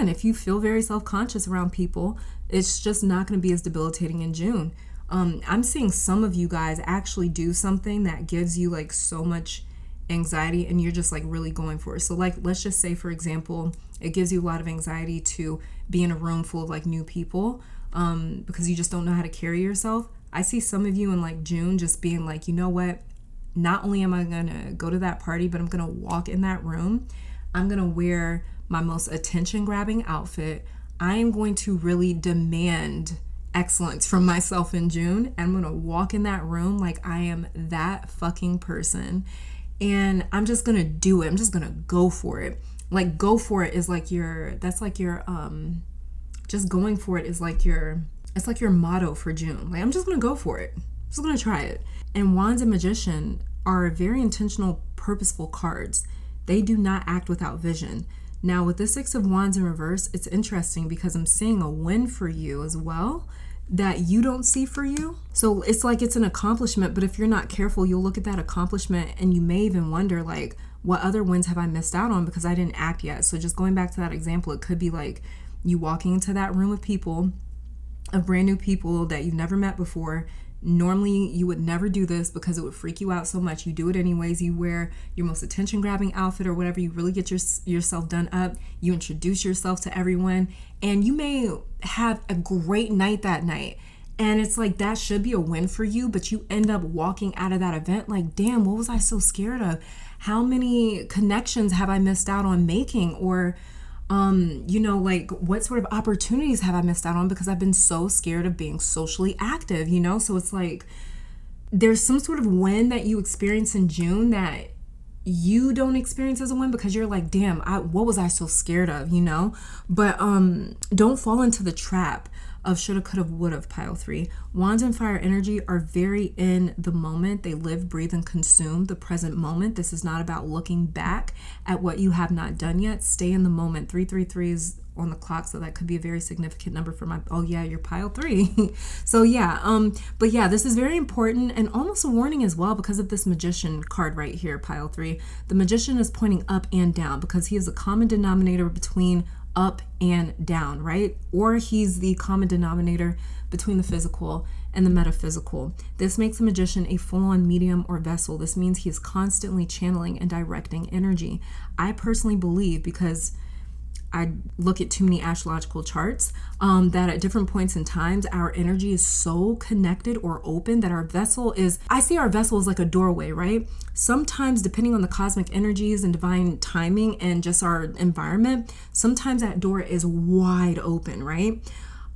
if you feel very self-conscious around people, it's just not going to be as debilitating in June. I'm seeing some of you guys actually do something that gives you like so much anxiety and you're just like really going for it. So like, let's just say, for example, it gives you a lot of anxiety to be in a room full of like new people because you just don't know how to carry yourself. I see some of you in like June just being like, you know what? Not only am I going to go to that party, but I'm going to walk in that room. I'm going to wear my most attention-grabbing outfit. I am going to really demand excellence from myself in June. And I'm going to walk in that room like I am that fucking person. And I'm just going to do it. I'm just going to go for it. Like, go for it is like just going for it is like it's like your motto for June. Like, I'm just going to go for it. I'm just going to try it. And Wands and Magician are very intentional, purposeful cards. They do not act without vision. Now, with the Six of Wands in reverse, it's interesting because I'm seeing a win for you as well that you don't see for you. So it's like it's an accomplishment, but if you're not careful, you'll look at that accomplishment and you may even wonder, like, what other wins have I missed out on because I didn't act yet? So just going back to that example, it could be like you walking into that room of people, of brand new people that you've never met before. Normally, you would never do this because it would freak you out so much. You do it anyways. You wear your most attention-grabbing outfit or whatever. You really get yourself done up. You introduce yourself to everyone. And you may have a great night that night. And it's like that should be a win for you. But you end up walking out of that event like, damn, what was I so scared of? How many connections have I missed out on making? Or like what sort of opportunities have I missed out on because I've been so scared of being socially active, So it's like there's some sort of win that you experience in June that you don't experience as a win because you're like, damn, what was I so scared of, But don't fall into the trap of shoulda, coulda, woulda, pile 3. Wands and fire energy are very in the moment. They live, breathe, and consume the present moment. This is not about looking back at what you have not done yet. Stay in the moment. 333 is on the clock, so that could be a very significant number for your pile 3. So this is very important and almost a warning as well because of this Magician card right here, pile 3. The Magician is pointing up and down because he is a common denominator between up and down, right? Or he's the common denominator between the physical and the metaphysical. This makes a magician a full-on medium or vessel. This means he is constantly channeling and directing energy. I personally believe, because I look at too many astrological charts, that at different points in times, our energy is so connected or open that I see our vessel as like a doorway, right? Sometimes, depending on the cosmic energies and divine timing and just our environment, sometimes that door is wide open, right?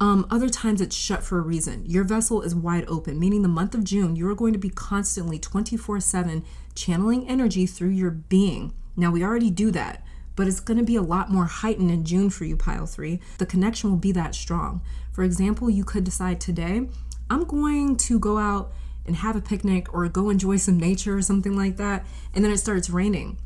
Other times it's shut for a reason. Your vessel is wide open, meaning the month of June, you're going to be constantly 24/7 channeling energy through your being. Now, we already do that, but it's going to be a lot more heightened in June for you, pile 3. The connection will be that strong. For example, you could decide today, I'm going to go out and have a picnic or go enjoy some nature or something like that, and then it starts raining.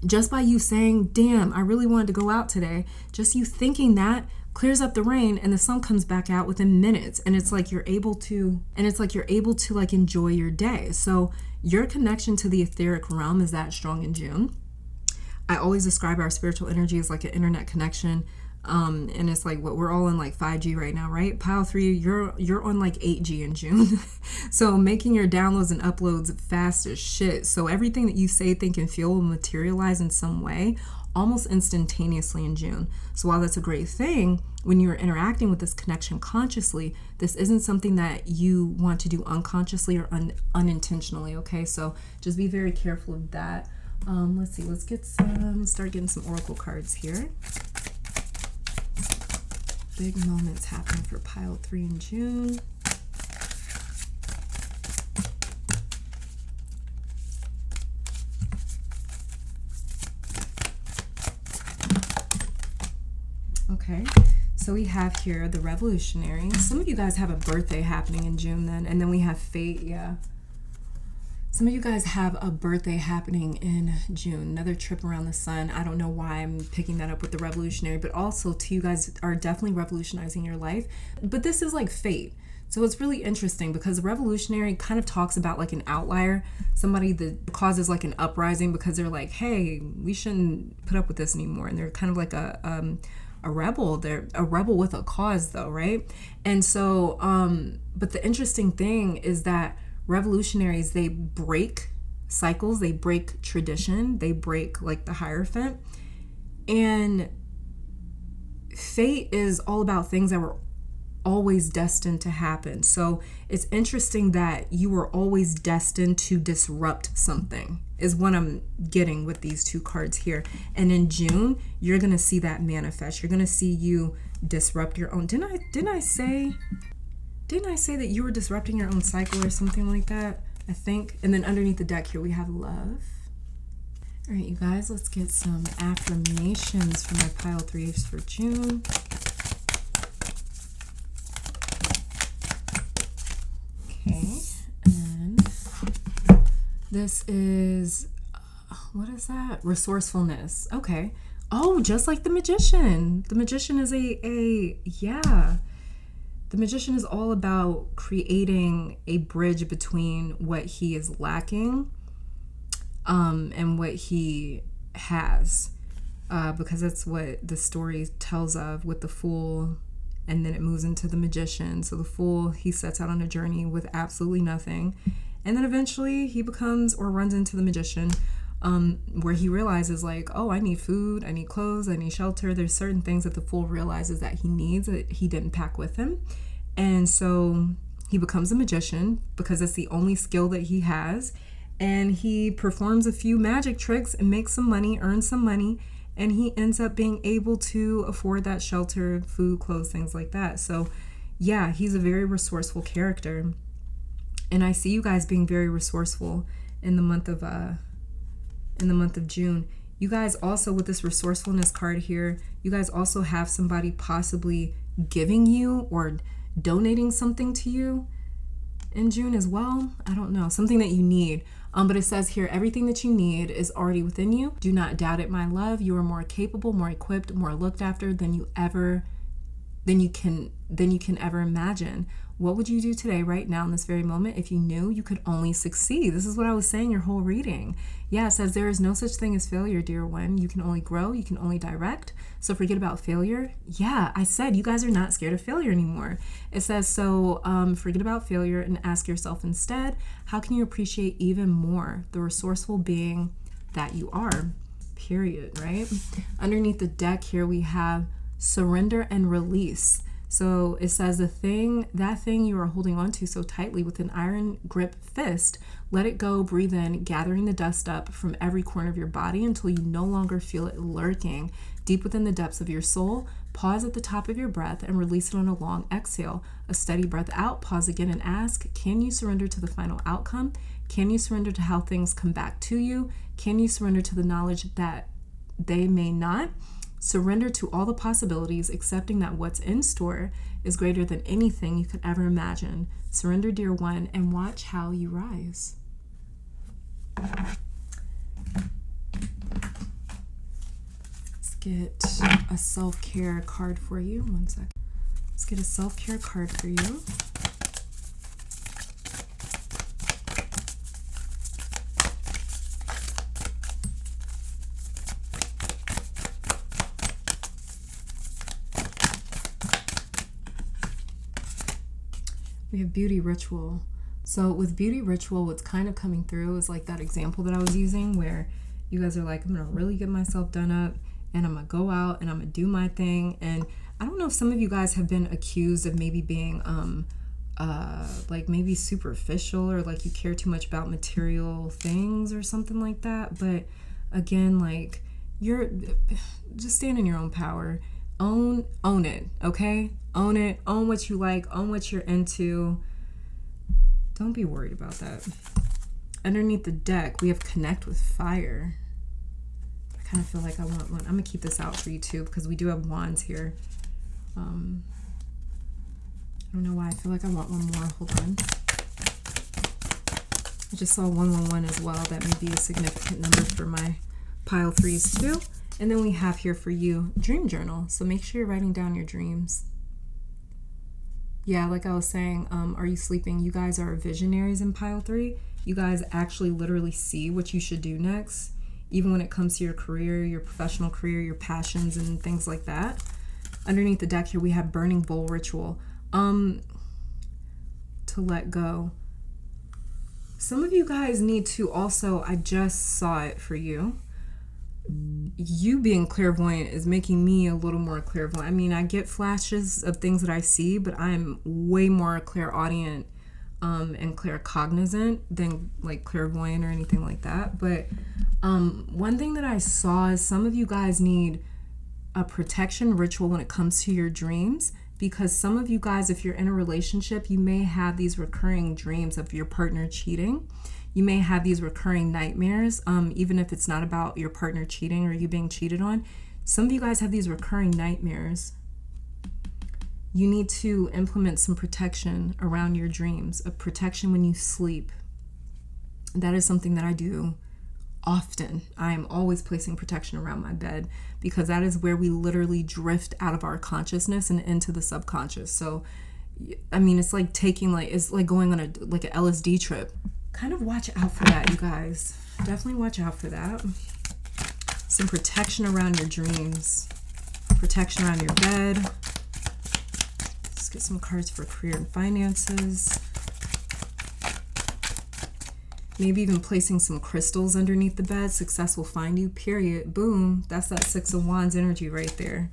Just by you saying, damn, I really wanted to go out today, just you thinking that clears up the rain and the sun comes back out within minutes, and it's like you're able to like enjoy your day. So your connection to the etheric realm is that strong in June. I always describe our spiritual energy as like an internet connection. And it's like what we're all on like 5G right now, right? Pile 3, you're on like 8G in June. So making your downloads and uploads fast as shit. So everything that you say, think, and feel will materialize in some way almost instantaneously in June. So while that's a great thing, when you're interacting with this connection consciously, this isn't something that you want to do unconsciously or unintentionally, okay? So just be very careful of that. Let's see, let's start getting some oracle cards here. Big moments happening for pile 3 in June. Okay, so we have here the Revolutionary. Some of you guys have a birthday happening in June then, and then we have Fate, yeah. Some of you guys have a birthday happening in June, another trip around the sun. I don't know why I'm picking that up with the Revolutionary, but also too, you guys are definitely revolutionizing your life. But this is like fate. So it's really interesting because the revolutionary kind of talks about like an outlier, somebody that causes like an uprising because they're like, hey, we shouldn't put up with this anymore. And they're kind of like a rebel. They're a rebel with a cause though, right? And so, but the interesting thing is that revolutionaries, they break cycles, they break tradition, they break like the Hierophant. And fate is all about things that were always destined to happen. So it's interesting that you were always destined to disrupt something is what I'm getting with these two cards here. And in June, you're going to see that manifest. You're going to see you disrupt your own. Didn't I say that you were disrupting your own cycle or something like that? I think. And then underneath the deck here, we have love. All right, you guys, let's get some affirmations for my pile 3s for June. Okay, and this is, what is that? Resourcefulness. Okay. Oh, just like the magician. The magician is yeah. The magician is all about creating a bridge between what he is lacking and what he has, because that's what the story tells of with the Fool, and then it moves into the magician. So the Fool, he sets out on a journey with absolutely nothing, and then eventually he becomes or runs into the magician, where he realizes like, oh, I need food, I need clothes, I need shelter. There's certain things that the Fool realizes that he needs that he didn't pack with him, and so he becomes a magician because it's the only skill that he has. And he performs a few magic tricks and makes some money, earns some money, and he ends up being able to afford that shelter, food, clothes, things like that. So yeah, he's a very resourceful character. And I see you guys being very resourceful in the month of June. You guys also, with this resourcefulness card here, you guys also have somebody possibly giving you or donating something to you in June as well. I don't know, something that you need. But it says here, everything that you need is already within you. Do not doubt it, my love. You are more capable, more equipped, more looked after than you can ever imagine. What would you do today, right now, in this very moment, if you knew you could only succeed? This is what I was saying your whole reading. Yeah, it says there is no such thing as failure, dear one. You can only grow, you can only direct. So forget about failure. Yeah, I said you guys are not scared of failure anymore. It says, so forget about failure and ask yourself instead, how can you appreciate even more the resourceful being that you are? Period, right? Underneath the deck here, we have surrender and release. So it says that thing you are holding on to so tightly with an iron grip fist, let it go, breathe in, gathering the dust up from every corner of your body until you no longer feel it lurking deep within the depths of your soul. Pause at the top of your breath and release it on a long exhale. A steady breath out, pause again and ask, can you surrender to the final outcome? Can you surrender to how things come back to you? Can you surrender to the knowledge that they may not? Surrender to all the possibilities, accepting that what's in store is greater than anything you could ever imagine. Surrender, dear one, and watch how you rise. Let's get a self-care card for you. One second. Let's get a self-care card for you. We have beauty ritual. So with beauty ritual, what's kind of coming through is like that example that I was using where you guys are like, I'm going to really get myself done up and I'm going to go out and I'm going to do my thing. And I don't know if some of you guys have been accused of maybe being like maybe superficial or like you care too much about material things or something like that. But again, like you're just stand in your own power. Own it, okay? Own it. Own what you like. Own what you're into. Don't be worried about that. Underneath the deck, we have connect with fire. I kind of feel like I want one. I'm going to keep this out for you too because we do have wands here. I don't know why. I feel like I want one more. Hold on. I just saw 111 as well. That may be a significant number for my pile 3s too. And then we have here for you dream journal. So make sure you're writing down your dreams. Yeah, like I was saying, are you sleeping? You guys are visionaries in pile 3. You guys actually literally see what you should do next, even when it comes to your career, your professional career, your passions, and things like that. Underneath the deck here, we have burning bowl ritual. To let go. Some of you guys need to also, I just saw it for you. You being clairvoyant is making me a little more clairvoyant. I mean, I get flashes of things that I see, but I'm way more clairaudient and claircognizant than like clairvoyant or anything like that. But one thing that I saw is some of you guys need a protection ritual when it comes to your dreams, because some of you guys, if you're in a relationship, you may have these recurring dreams of your partner cheating. You may have these recurring nightmares, even if it's not about your partner cheating or you being cheated on. Some of you guys have these recurring nightmares. You need to implement some protection around your dreams, a protection when you sleep. That is something that I do often. I am always placing protection around my bed, because that is where we literally drift out of our consciousness and into the subconscious. So, I mean, it's like it's like going on an LSD trip. Kind of watch out for that, you guys. Definitely watch out for that. Some protection around your dreams. Protection around your bed. Let's get some cards for career and finances. Maybe even placing some crystals underneath the bed. Success will find you, period. Boom. That's that 6 of Wands energy right there.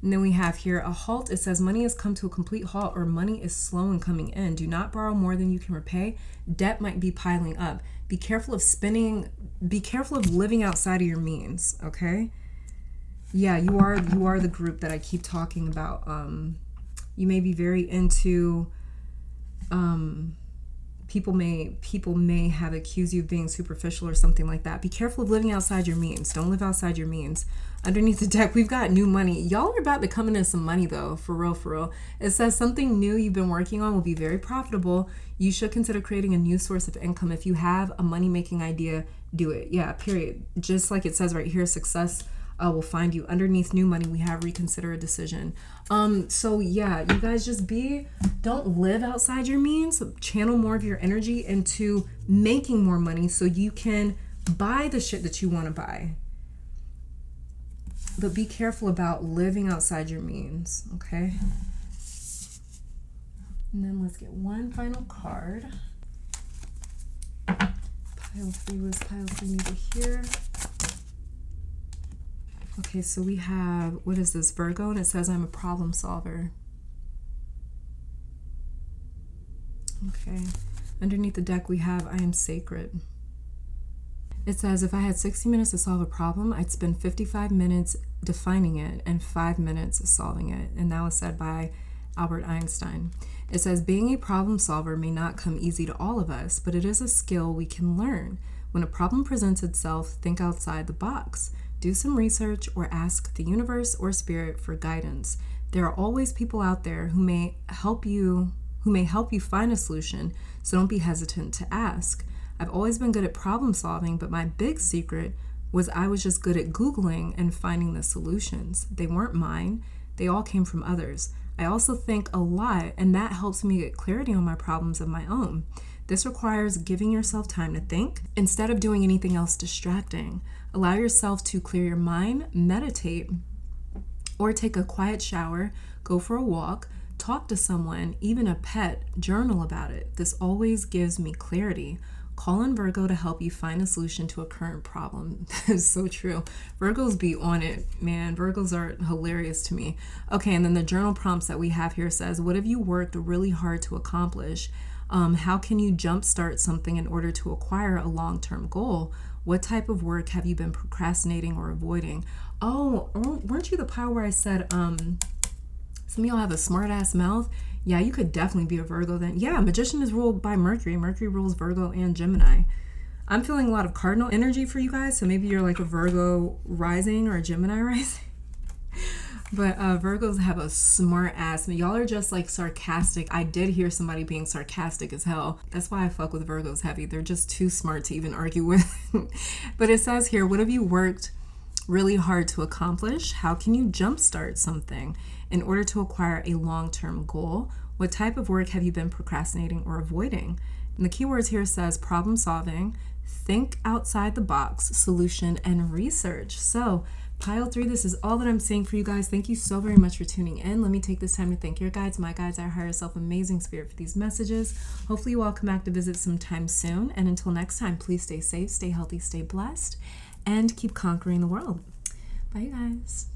And then we have here a halt. It says money has come to a complete halt, or money is slow in coming in. Do not borrow more than you can repay. Debt might be piling up. Be careful of spending. Be careful of living outside of your means. Okay. Yeah, you are the group that I keep talking about. You may be very into. People may have accused you of being superficial or something like that. Be careful of living outside your means. Don't live outside your means. Underneath the deck, we've got new money. Y'all are about to come into some money, though, for real, for real. It says something new you've been working on will be very profitable. You should consider creating a new source of income. If you have a money-making idea, do it. Yeah, period. Just like it says right here, success will find you. Underneath new money, we have reconsider a decision. So yeah, you guys don't live outside your means. Channel more of your energy into making more money so you can buy the shit that you want to buy. But be careful about living outside your means, okay? And then let's get one final card. Pile 3 was pile 3 needed here. Okay, so we have, what is this, Virgo? And it says, I'm a problem solver. Okay. Underneath the deck, we have, I am sacred. It says, if I had 60 minutes to solve a problem, I'd spend 55 minutes defining it and 5 minutes solving it. And that was said by Albert Einstein. It says, being a problem solver may not come easy to all of us, but it is a skill we can learn. When a problem presents itself, think outside the box. Do some research or ask the universe or spirit for guidance. There are always people out there who may help you find a solution, so don't be hesitant to ask. I've always been good at problem solving, but my big secret was I was just good at Googling and finding the solutions. They weren't mine. They all came from others. I also think a lot, and that helps me get clarity on my problems of my own. This requires giving yourself time to think instead of doing anything else distracting. Allow yourself to clear your mind, meditate, or take a quiet shower, go for a walk, talk to someone, even a pet, journal about it. This always gives me clarity. Call on Virgo to help you find a solution to a current problem. That is so true. Virgos be on it, man. Virgos are hilarious to me. Okay, and then the journal prompts that we have here says, what have you worked really hard to accomplish? How can you jumpstart something in order to acquire a long-term goal? What type of work have you been procrastinating or avoiding? Oh, weren't you the pile where I said, some of y'all have a smart-ass mouth? Yeah, you could definitely be a Virgo then. Yeah, Magician is ruled by Mercury. Mercury rules Virgo and Gemini. I'm feeling a lot of cardinal energy for you guys, so maybe you're like a Virgo rising or a Gemini rising. But Virgos have a smart ass. Y'all are just like sarcastic. I did hear somebody being sarcastic as hell. That's why I fuck with Virgos heavy. They're just too smart to even argue with. But it says here, what have you worked really hard to accomplish? How can you jumpstart something? in order to acquire a long-term goal? What type of work have you been procrastinating or avoiding? And the keywords here says problem solving, think outside the box, solution, and research. So pile 3, this is all that I'm seeing for you guys. Thank you so very much for tuning in. Let me take this time to thank your guides, my guides, our higher self, amazing spirit for these messages. Hopefully you all come back to visit sometime soon. And until next time, please stay safe, stay healthy, stay blessed, and keep conquering the world. Bye, you guys.